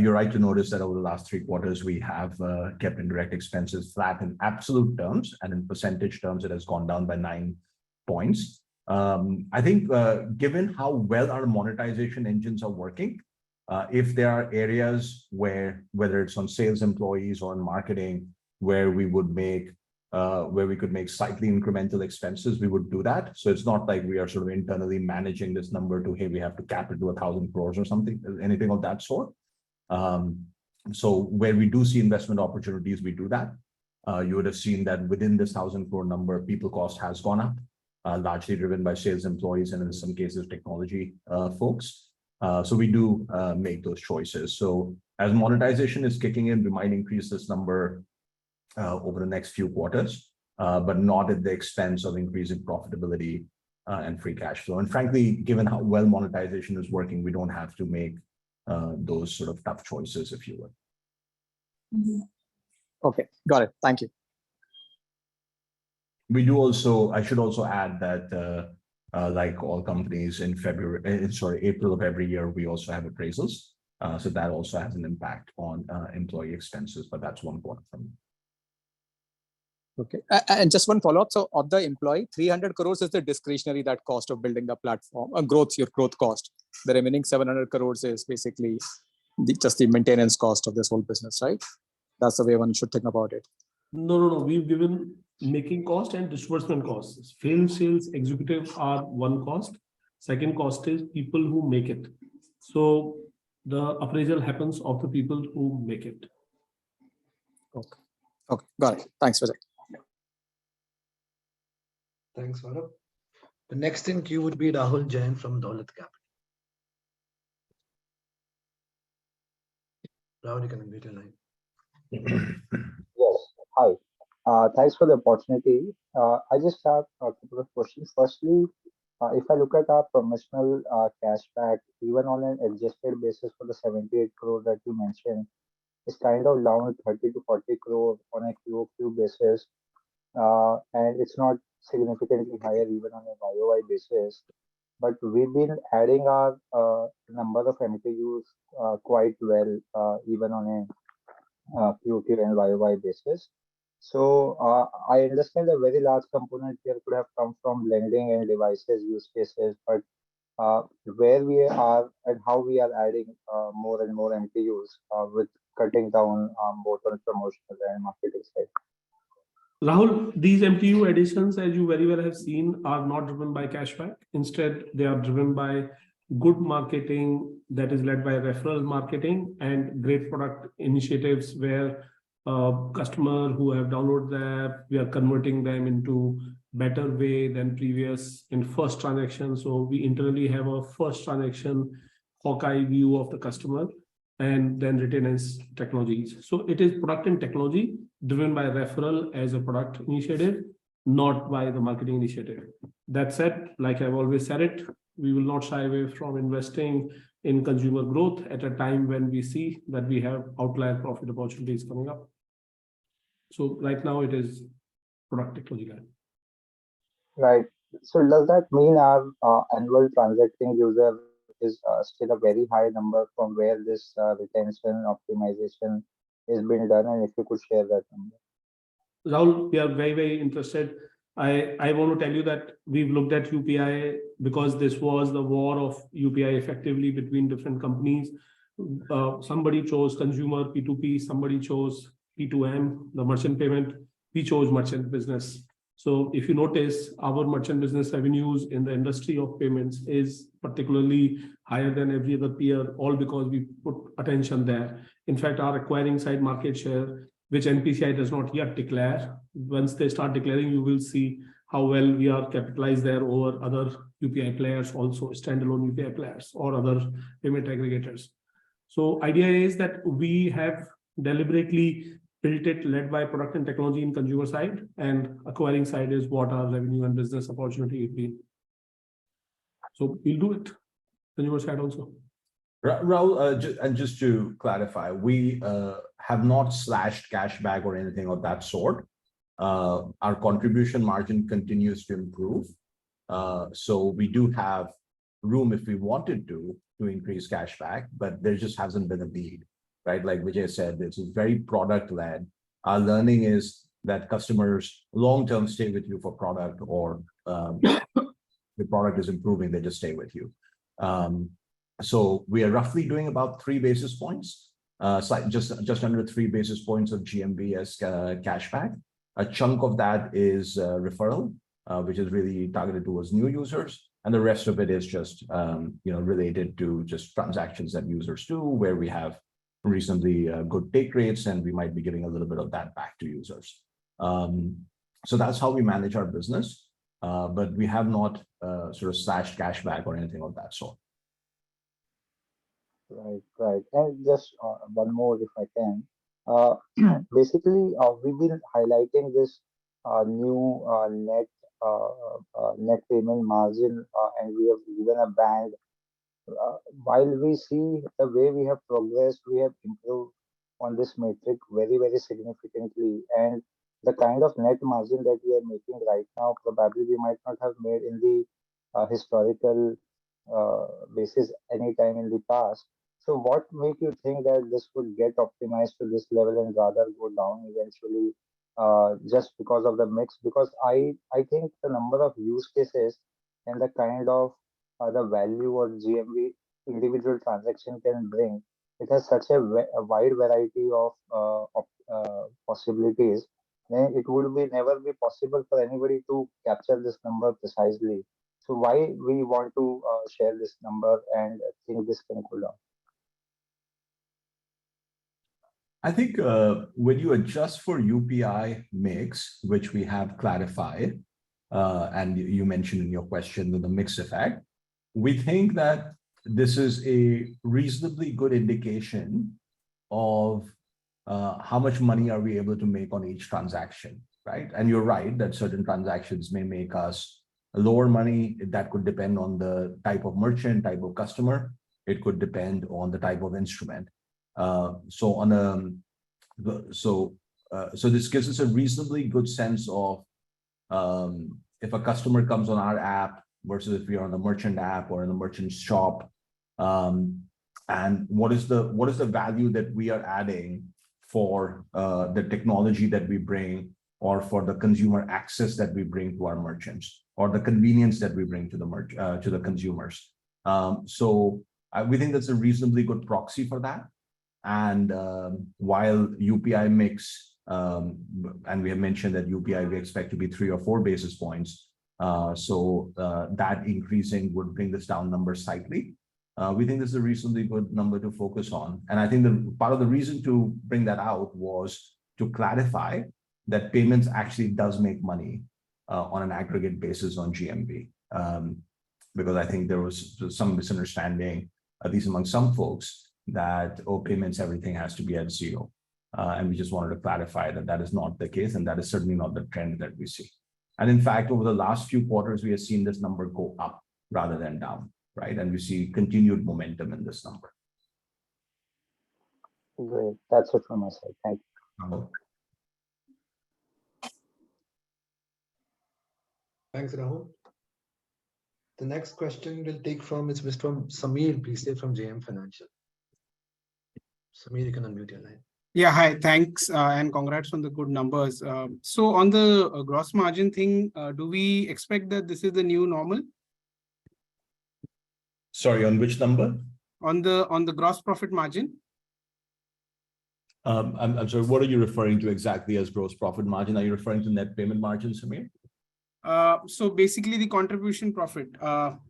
You're right to notice that over the last 3 quarters, we have kept indirect expenses flat in absolute terms, and in percentage terms, it has gone down by 9 points. I think given how well our monetization engines are working, if there are areas where, whether it's on sales employees or in marketing, where we would make where we could make slightly incremental expenses, we would do that. So it's not like we are sort of internally managing this number to, hey, we have to cap it to 1,000 crores or something, anything of that sort. So where we do see investment opportunities, we do that. You would have seen that within this 1,000 crore number, people cost has gone up, largely driven by sales employees and in some cases technology folks. So we do make those choices. So as monetization is kicking in, we might increase this number over the next few quarters, but not at the expense of increasing profitability and free cash flow. And frankly, given how well monetization is working, we don't have to make those sort of tough choices, if you will. Okay, got it. Thank you. We do also, I should also add that like all companies in April of every year, we also have appraisals. So that also has an impact on employee expenses, but that's 1 quarter from now. Okay, and just one follow-up. So of the employee, 300 crores is the discretionary, that cost of building the platform, your growth cost. The remaining 700 crores is basically just the maintenance cost of this whole business, right? That's the way one should think about it. No. We've given making cost and disbursement costs. Field sales executive are one cost. Second cost is people who make it. So the appraisal happens of the people who make it. Okay, got it. Thanks for that. Thanks, Saurabh. The next in queue would be Rahul Jain from Dolat Capital. Rahul, you can unmute your line. Yes. Hi. Thanks for the opportunity. I just have a couple of questions. Firstly, if I look at our promotional cashback, even on an adjusted basis for the 78 crore that you mentioned, it's kind of down 30 to 40 crore on a QOQ basis, and it's not significantly higher even on a YOY basis. But we've been adding our number of MTUs quite well, even on a QOQ and YOY basis. So I understand a very large component here could have come from lending and devices use cases, but where we are and how we are adding more and more MTUs with cutting down both on promotional and marketing side. Rahul, these MTU additions, as you very well have seen, are not driven by cashback. Instead, they are driven by good marketing that is led by referral marketing and great product initiatives where customers who have downloaded the app, we are converting them into better way than previous in first transaction. So we internally have a first transaction Hawkeye view of the customer and then retainance technologies. So it is product and technology driven by referral as a product initiative, not by the marketing initiative. That said, like I've always said it, we will not shy away from investing in consumer growth at a time when we see that we have outlier profit opportunities coming up. So right now it is product technology. Right. So does that mean our annual transacting user is still a very high number from where this retention optimization is being done? And if you could share that number. Rahul, we are very, very interested. I want to tell you that we've looked at UPI because this was the war of UPI effectively between different companies. Somebody chose consumer P2P, somebody chose P2M, the merchant payment. We chose merchant business. So if you notice, our merchant business revenues in the industry of payments is particularly higher than every other peer, all because we put attention there. In fact, our acquiring side market share, which NPCI does not yet declare, once they start declaring, you will see how well we are capitalized there over other UPI players, also standalone UPI players or other payment aggregators. So idea is that we have deliberately built it led by product and technology in consumer side, and acquiring side is what our revenue and business opportunity has been. So we'll do it, consumer side also. Rahul, and just to clarify, we have not slashed cashback or anything of that sort. Our contribution margin continues to improve. So we do have room if we wanted to increase cashback, but there just hasn't been a need, right? Like Vijay said, it's very product led. Our learning is that customers long-term stay with you for product, or the product is improving, they just stay with you. So we are roughly doing about 3 basis points, just under 3 basis points of GMV as cashback. A chunk of that is referral, which is really targeted towards new users. And the rest of it is just related to just transactions that users do, where we have reasonably good take rates, and we might be giving a little bit of that back to users. So that's how we manage our business, but we have not sort of slashed cashback or anything of that sort. Right. And just one more, if I can. Basically, we've been highlighting this new net payment margin, and we have given a band. While we see the way we have progressed, we have improved on this metric very, very significantly. And the kind of net margin that we are making right now, probably we might not have made in the historical basis anytime in the past. So what make you think that this would get optimized to this level and rather go down eventually, just because of the mix? Because I think the number of use cases and the kind of the value or GMV individual transaction can bring, it has such a wide variety of possibilities. Then it would be never be possible for anybody to capture this number precisely. So why we want to share this number and think this can go down? I think when you adjust for UPI mix, which we have clarified, and you mentioned in your question the mix effect. We think that this is a reasonably good indication of how much money are we able to make on each transaction, right? And you're right that certain transactions may make us lower money. That could depend on the type of merchant, type of customer. It could depend on the type of instrument. So this gives us a reasonably good sense of if a customer comes on our app versus if we are on the merchant app or in the merchant shop, and what is the value that we are adding for the technology that we bring, or for the consumer access that we bring to our merchants, or the convenience that we bring to the consumers. We think that's a reasonably good proxy for that. And while UPI mix, and we have mentioned that UPI we expect to be 3 or 4 basis points, that increasing would bring this down number slightly. We think this is a reasonably good number to focus on. And I think the part of the reason to bring that out was to clarify that payments actually does make money on an aggregate basis on GMV. Because I think there was some misunderstanding, at least among some folks, that, oh, payments, everything has to be at 0. And we just wanted to clarify that that is not the case, and that is certainly not the trend that we see. And in fact, over the last few quarters, we have seen this number go up rather than down, right? And we see continued momentum in this number. Great. That's it from my side. Thank you. Thanks, Rahul. The next question we'll take from is Mr. Samir, please say from JM Financial. Samir, you can unmute your line. Yeah, hi, thanks, and congrats on the good numbers. So on the gross margin thing, do we expect that this is the new normal? Sorry, on which number? On the gross profit margin. I'm sorry, what are you referring to exactly as gross profit margin? Are you referring to net payment margin, Samir? So basically the contribution profit,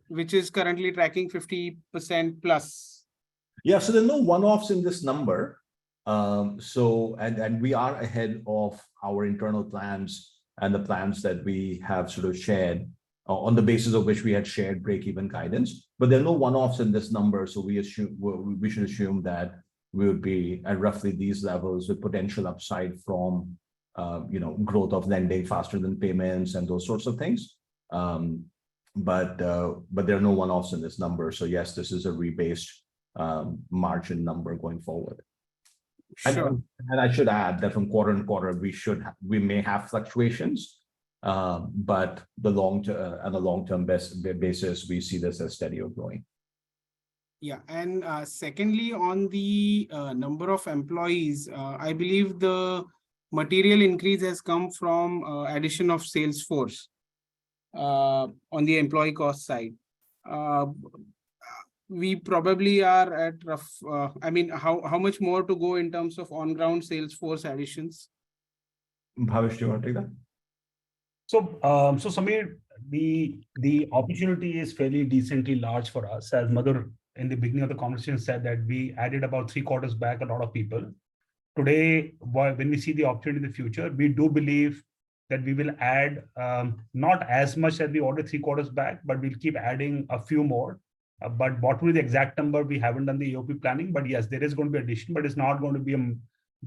which is currently tracking 50% plus. Yeah, so there are no one-offs in this number. And we are ahead of our internal plans and the plans that we have sort of shared on the basis of which we had shared break-even guidance. But there are no one-offs in this number, so we should assume that we would be at roughly these levels with potential upside from growth of lending faster than payments and those sorts of things. But there are no one-offs in this number. So yes, this is a rebased margin number going forward. Sure. And I should add that from quarter to quarter, we may have fluctuations, but on a long-term basis, we see this as steady or growing. Yeah, and secondly, on the number of employees, I believe the material increase has come from addition of sales force on the employee cost side. We probably are at rough, how much more to go in terms of on-ground sales force additions? Bhavesh, do you want to take that? So Samir, the opportunity is fairly decently large for us. As Madhur in the beginning of the conversation said that we added about 3 quarters back a lot of people. Today, when we see the opportunity in the future, we do believe that we will add not as much as we ordered 3 quarters back, but we'll keep adding a few more. But what will be the exact number? We haven't done the EOP planning, but yes, there is going to be addition, but it's not going to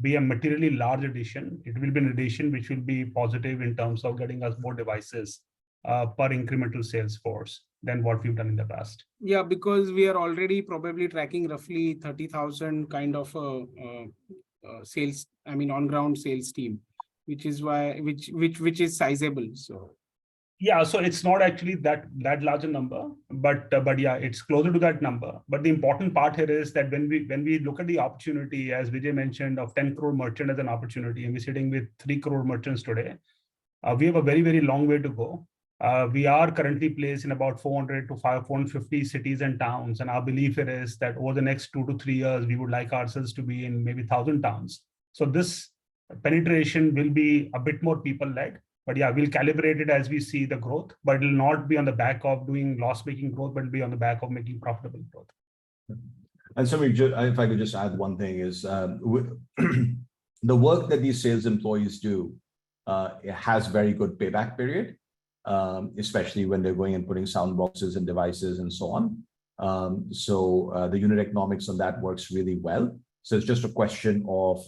be a materially large addition. It will be an addition which will be positive in terms of getting us more devices per incremental sales force than what we've done in the past. Yeah, because we are already probably tracking roughly 30,000 kind of sales, on-ground sales team, which is why which is sizable. So yeah, so it's not actually that large a number, but yeah, it's closer to that number. But the important part here is that when we look at the opportunity, as Vijay mentioned, of 10 crore merchant as an opportunity, and we're sitting with 3 crore merchants today, we have a very, very long way to go. We are currently placed in about 400 to 450 cities and towns, and our belief here is that over the next 2 to 3 years, we would like ourselves to be in maybe 1,000 towns. So this penetration will be a bit more people-led. But yeah, we'll calibrate it as we see the growth, but it will not be on the back of doing loss-making growth, but it'll be on the back of making profitable growth. And so if I could just add one thing is the work that these sales employees do has very good payback period. especially when they're going and putting sound boxes and devices and so on. The unit economics on that works really well. So it's just a question of,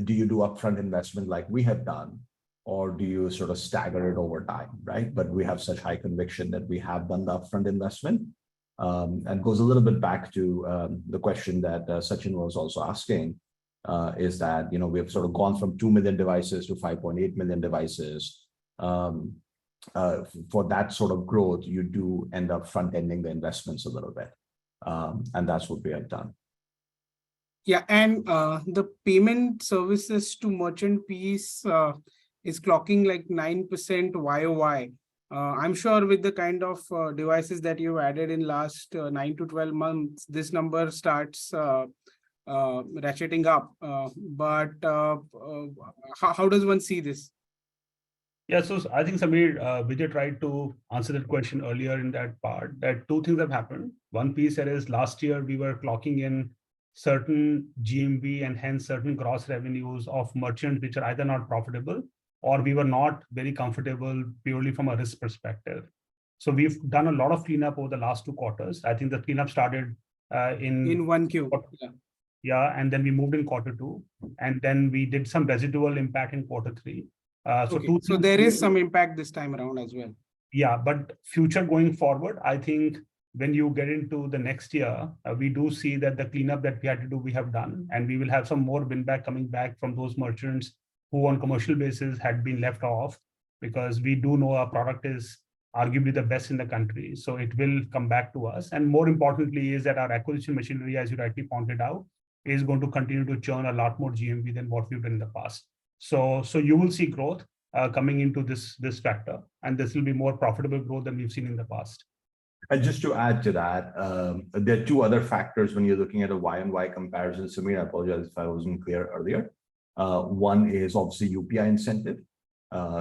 do you do upfront investment like we have done, or do you sort of stagger it over time, right? But we have such high conviction that we have done the upfront investment. And goes a little bit back to the question that Sachin was also asking, is that, we have sort of gone from 2 million devices to 5.8 million devices. For that sort of growth, you do end up front-ending the investments a little bit. And that's what we have done. Yeah, and the payment services to merchant piece is clocking like 9% YOY. I'm sure with the kind of devices that you've added in last 9 to 12 months, this number starts ratcheting up. But how does one see this? Yeah, so I think Samir, Vijay tried to answer that question earlier in that part, that two things have happened. One piece that is last year we were clocking in certain GMV and hence certain gross revenues of merchants which are either not profitable or we were not very comfortable purely from a risk perspective. So we've done a lot of cleanup over the last 2 quarters. I think the cleanup started in 1Q. Yeah, and then we moved in Q2, and then we did some residual impact in Q3. So there is some impact this time around as well. Yeah, but future going forward, I think when you get into the next year, we do see that the cleanup that we had to do, we have done, and we will have some more win back coming back from those merchants who on commercial basis had been left off, because we do know our product is arguably the best in the country. So it will come back to us. And more importantly is that our acquisition machinery, as you rightly pointed out, is going to continue to churn a lot more GMV than what we've done in the past. So you will see growth coming into this factor, and this will be more profitable growth than we've seen in the past. And just to add to that, there are 2 other factors when you're looking at a Y-on-Y comparison. Samir, I apologize if I wasn't clear earlier. One is obviously UPI incentive.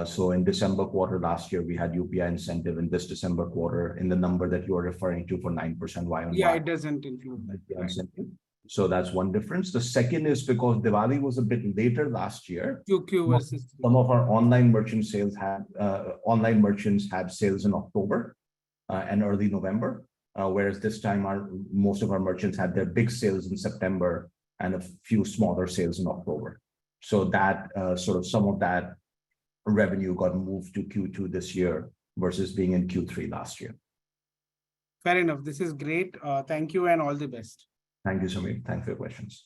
So in December quarter last year, we had UPI incentive. In this December quarter, in the number that you are referring to for 9% Y-on-Y. Yeah, it doesn't include that. Incentive. So that's one difference. The second is because Diwali was a bit later last year. QQ versus some of our online merchant sales had online merchants had sales in October and early November, whereas this time most of our merchants had their big sales in September and a few smaller sales in October. So that sort of some of that revenue got moved to Q2 this year versus being in Q3 last year. Fair enough. This is great. Thank you and all the best. Thank you, Samir. Thanks for your questions.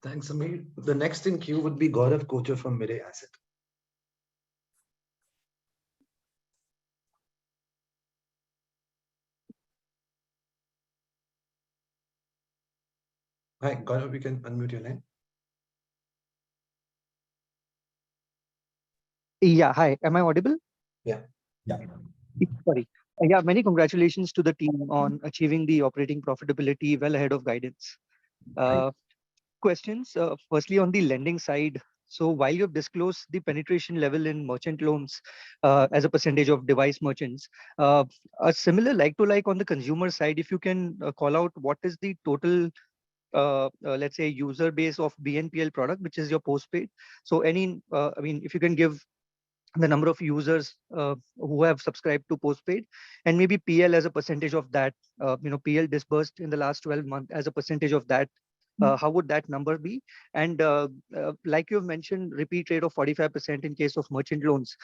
Thanks, Samir. The next in queue would be Gaurav Kochar from Mirae Asset. Hi, Gaurav, you can unmute your line. Yeah, hi. Am I audible? Yeah. Sorry. Yeah, many congratulations to the team on achieving the operating profitability well ahead of guidance. Questions, firstly on the lending side. So while you've disclosed the penetration level in merchant loans as a percentage of device merchants, a similar like-to-like on the consumer side, if you can call out what is the total let's say user base of BNPL product, which is your postpaid. So I mean, if you can give the number of users who have subscribed to postpaid, and maybe PL as a percentage of that, PL disbursed in the last 12 months as a percentage of that, how would that number be? And like you've mentioned, repeat rate of 45% in case of merchant loans.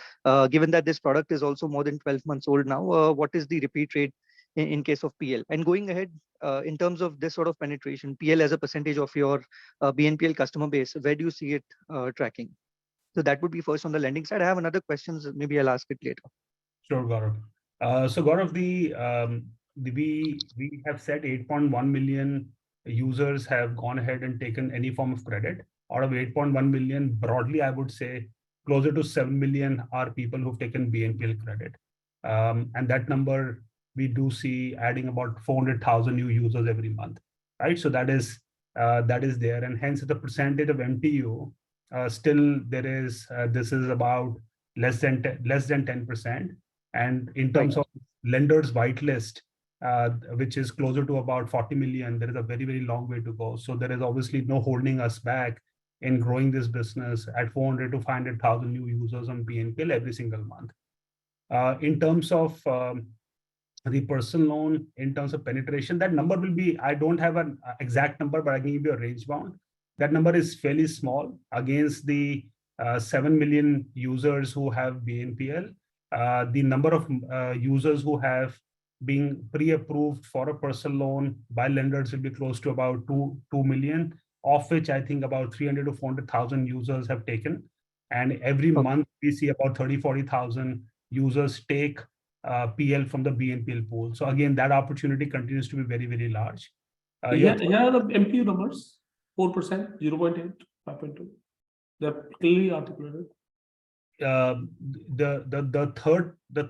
Given that this product is also more than 12 months old now, what is the repeat rate in case of PL? And going ahead, in terms of this sort of penetration, PL as a percentage of your BNPL customer base, where do you see it tracking? So that would be first on the lending side. I have another questions, maybe I'll ask it later. Sure, Gaurav. So Gaurav, we have said 8.1 million users have gone ahead and taken any form of credit. Out of 8.1 million, broadly, I would say closer to 7 million are people who've taken BNPL credit. And that number, we do see adding about 400,000 new users every month, right? So that is there, and hence the percentage of MTU still there is. This is about less than 10%, and in terms of lenders whitelist, which is closer to about 40 million, there is a very long way to go. So there is obviously no holding us back in growing this business at 400 to 500,000 new users on BNPL every single month. In terms of the personal loan, in terms of penetration, that number will be, I don't have an exact number, but I can give you a range bound. That number is fairly small against the 7 million users who have BNPL. The number of users who have been pre-approved for a personal loan by lenders will be close to about 2 million, of which I think about 300 to 400,000 users have taken. And every month we see about 30-40,000 users take PL from the BNPL pool. So again, that opportunity continues to be very, very large. Here are the MTU numbers: 4%, 0.8, 5.2. They're clearly articulated. The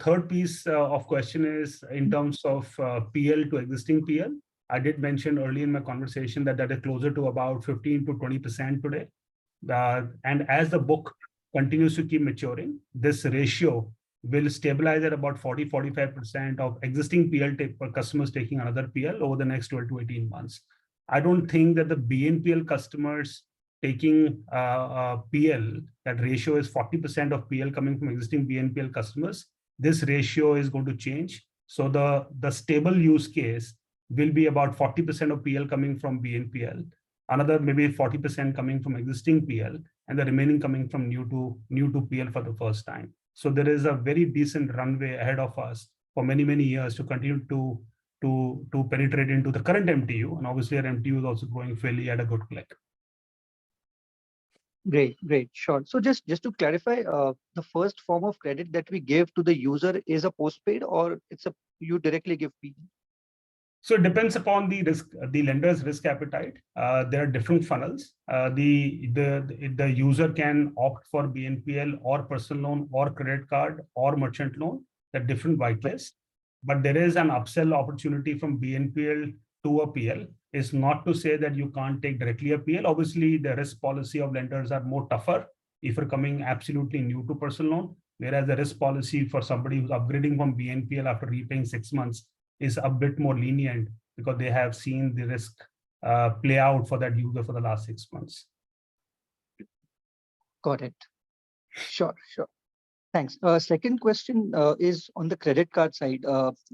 third piece of question is in terms of PL to existing PL. I did mention early in my conversation that is closer to about 15 to 20% today. And as the book continues to keep maturing, this ratio will stabilize at about 40-45% of existing PL customers taking another PL over the next 12 to 18 months. I don't think that the BNPL customers taking PL, that ratio is 40% of PL coming from existing BNPL customers. This ratio is going to change. So the stable use case will be about 40% of PL coming from BNPL, another maybe 40% coming from existing PL, and the remaining coming from new to PL for the first time. So there is a very decent runway ahead of us for many, many years to continue to penetrate into the current MTU. And obviously our MTU is also growing fairly at a good clip. Great, sure. So just to clarify, the first form of credit that we give to the user is a postpaid, or you directly give PL? So it depends upon the risk, the lender's risk appetite. There are different funnels. The user can opt for BNPL or personal loan or credit card or merchant loan. There are different whitelists, but there is an upsell opportunity from BNPL to a PL. It's not to say that you can't take directly a PL. Obviously, the risk policy of lenders are more tougher if you're coming absolutely new to personal loan, whereas the risk policy for somebody who's upgrading from BNPL after repaying 6 months is a bit more lenient because they have seen the risk play out for that user for the last 6 months. Got it. Sure. Thanks. Second question is on the credit card side.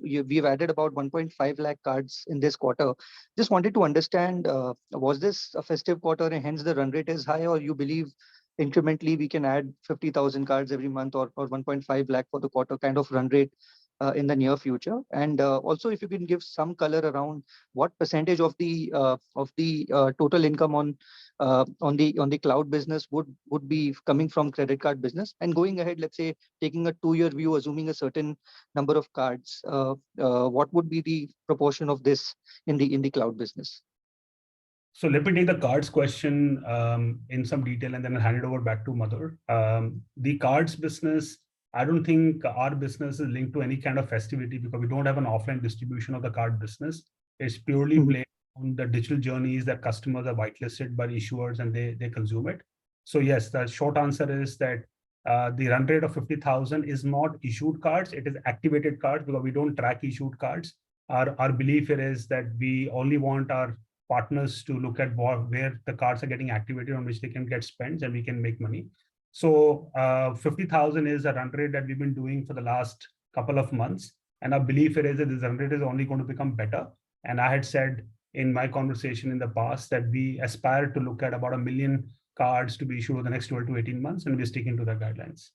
We've added about 1.5 lakh cards in this quarter. Just wanted to understand, was this a festive quarter and hence the run rate is high, or you believe incrementally we can add 50,000 cards every month or 1.5 lakh for the quarter kind of run rate in the near future? And also, if you can give some color around what percentage of the total income on the cloud business would be coming from credit card business, and going ahead, let's say taking a 2-year view, assuming a certain number of cards, what would be the proportion of this in the cloud business? So let me take the cards question in some detail and then I'll hand it over back to Madhur. The cards business, I don't think our business is linked to any kind of festivity because we don't have an offline distribution of the card business. It's purely played on the digital journeys that customers are whitelisted by issuers and they consume it. So yes, the short answer is that the run rate of 50,000 is not issued cards, it is activated cards because we don't track issued cards. Our belief here is that we only want our partners to look at where the cards are getting activated on which they can get spends and we can make money. So 50,000 is a run rate that we've been doing for the last couple of months. And our belief is that this run rate is only going to become better. And I had said in my conversation in the past that we aspire to look at about 1 million cards to be issued over the next 12 to 18 months, and we're sticking to the guidelines.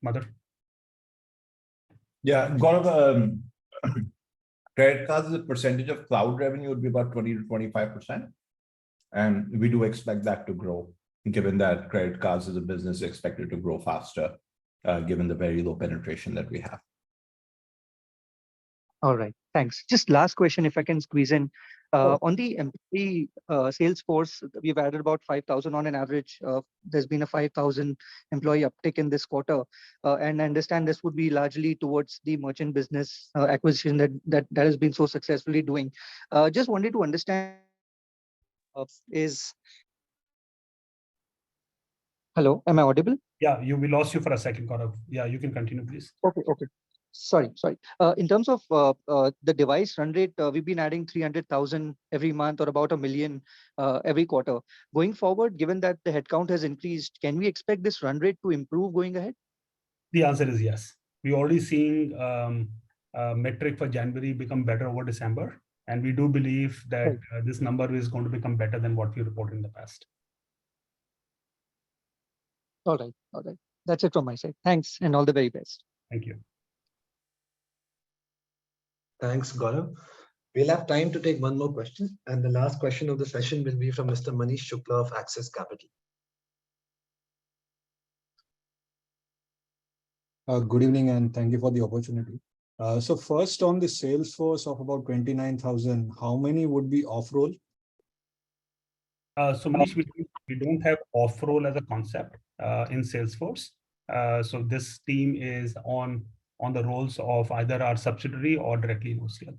Madhur? Yeah, Gaurav, credit cards as a percentage of cloud revenue would be about 20 to 25%. And we do expect that to grow, given that credit cards as a business is expected to grow faster, given the very low penetration that we have. All right, thanks. Just last question, if I can squeeze in. On the employee sales force, we've added about 5,000 on an average. There's been a 5,000 employee uptick in this quarter. And I understand this would be largely towards the merchant business acquisition that has been so successfully doing. Just wanted to understand Hello, am I audible? Yeah, we lost you for a second, Gaurav. Yeah, you can continue, please. Okay. Sorry. In terms of the device run rate, we've been adding 300,000 every month or about 1 million every quarter. Going forward, given that the headcount has increased, can we expect this run rate to improve going ahead? The answer is yes. We're already seeing metric for January become better over December. And we do believe that this number is going to become better than what we reported in the past. All right. That's it from my side. Thanks and all the very best. Thank you. Thanks, Gaurav. We'll have time to take one more question. And the last question of the session will be from Mr. Manish Shukla of Axis Capital. Good evening and thank you for the opportunity. So first on the sales force of about 29,000, how many would be off-roll? So Manish, we don't have off-roll as a concept in Salesforce. So this team is on the roles of either our subsidiary or directly in OCL.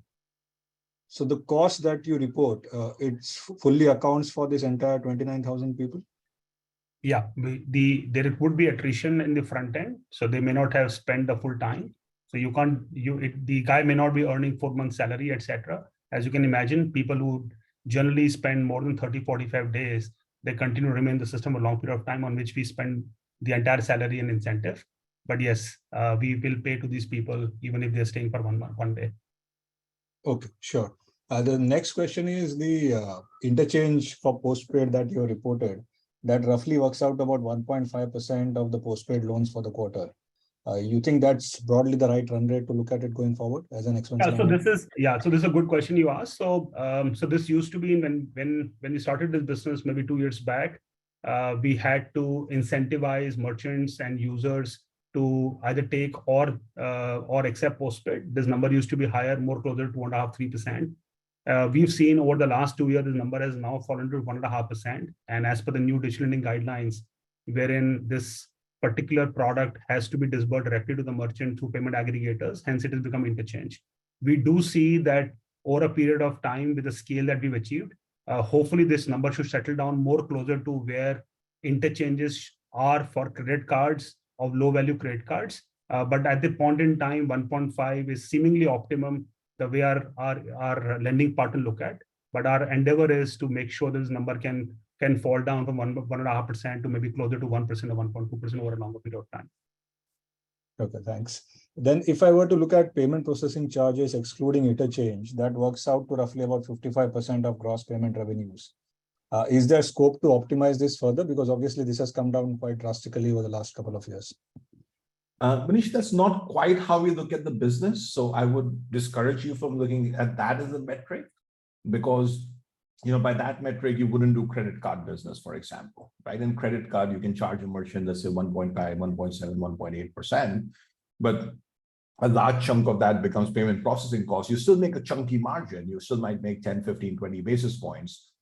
So the cost that you report, it fully accounts for this entire 29,000 people? Yeah, there would be attrition in the front end. So they may not have spent the full time. So the guy may not be earning 4 months salary, etc. As you can imagine, people who generally spend more than 30, 45 days, they continue to remain in the system a long period of time on which we spend the entire salary and incentive. But yes, we will pay to these people even if they're staying for 1 month, 1 day. Okay, sure. The next question is the interchange for postpaid that you reported. That roughly works out about 1.5% of the postpaid loans for the quarter. You think that's broadly the right run rate to look at it going forward as an expense? So this is a good question you asked. So this used to be when we started this business maybe 2 years back, we had to incentivize merchants and users to either take or accept postpaid. This number used to be higher, more closer to 2.5–3%. We've seen over the last 2 years, this number has now fallen to 1.5%. And as per the new digital lending guidelines, wherein this particular product has to be disbursed directly to the merchant through payment aggregators, hence it has become interchange. We do see that over a period of time with the scale that we've achieved, hopefully this number should settle down more closer to where interchanges are for credit cards of low value credit cards. But at the point in time, 1.5 is seemingly optimum the way our lending partner look at. But our endeavor is to make sure this number can fall down from 1.5% to maybe closer to 1% or 1.2% over a longer period of time. Okay, thanks. Then if I were to look at payment processing charges excluding interchange, that works out to roughly about 55% of gross payment revenues. Is there scope to optimize this further? Because obviously this has come down quite drastically over the last couple of years. Manish, that's not quite how we look at the business. So I would discourage you from looking at that as a metric, because by that metric, you wouldn't do credit card business, for example, right? In credit card, you can charge a merchant, let's say 1.5, 1.7, 1.8%, but a large chunk of that becomes payment processing costs. You still make a chunky margin. You still might make 10, 15, 20 basis points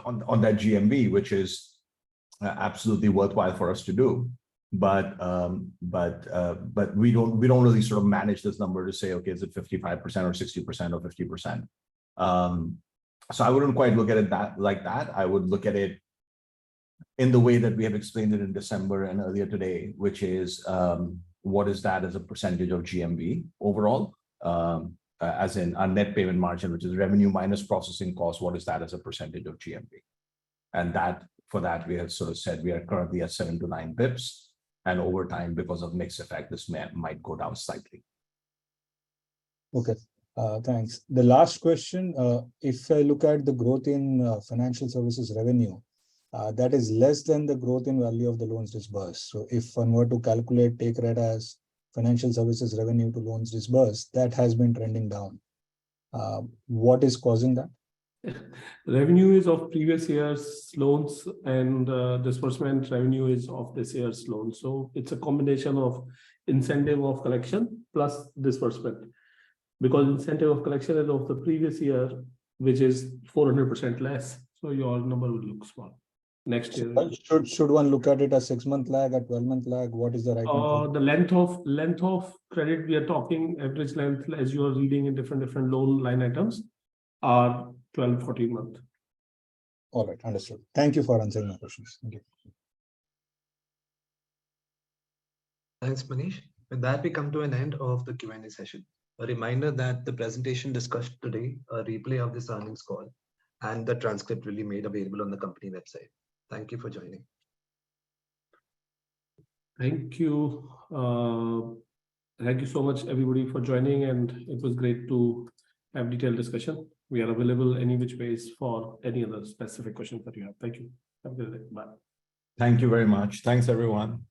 on that GMV, which is absolutely worthwhile for us to do. But we don't really sort of manage this number to say, okay, is it 55% or 60% or 50%? So I wouldn't quite look at it like that. I would look at it in the way that we have explained it in December and earlier today, which is what is that as a percentage of GMV overall, as in our net payment margin, which is revenue minus processing costs. What is that as a percentage of GMV? And for that, we have sort of said we are currently at 7 to 9 bips. And over time, because of mix effect, this might go down slightly. Okay. Thanks. The last question, if I look at the growth in financial services revenue, that is less than the growth in value of the loans disbursed. So if one were to calculate take rate as financial services revenue to loans disbursed, that has been trending down. What is causing that? Revenue is of previous year's loans and disbursement revenue is of this year's loans. So it's a combination of incentive of collection plus disbursement. Because incentive of collection is of the previous year, which is 400% less. So your number will look small. Next year. Should one look at it as 6-month lag, a 12-month lag? What is the right? The length of credit we are talking, average length, as you are reading in different loan line items, are 12–14 months. All right, understood. Thank you for answering my questions. Thank you. Thanks, Manish. With that, we come to an end of the Q&A session. A reminder that the presentation discussed today, a replay of this earnings call, and the transcript will be made available on the company website. Thank you for joining. Thank you. Thank you so much, everybody, for joining, and it was great to have detailed discussion. We are available any which ways for any other specific questions that you have. Thank you. Have a good day. Bye. Thank you very much. Thanks, everyone.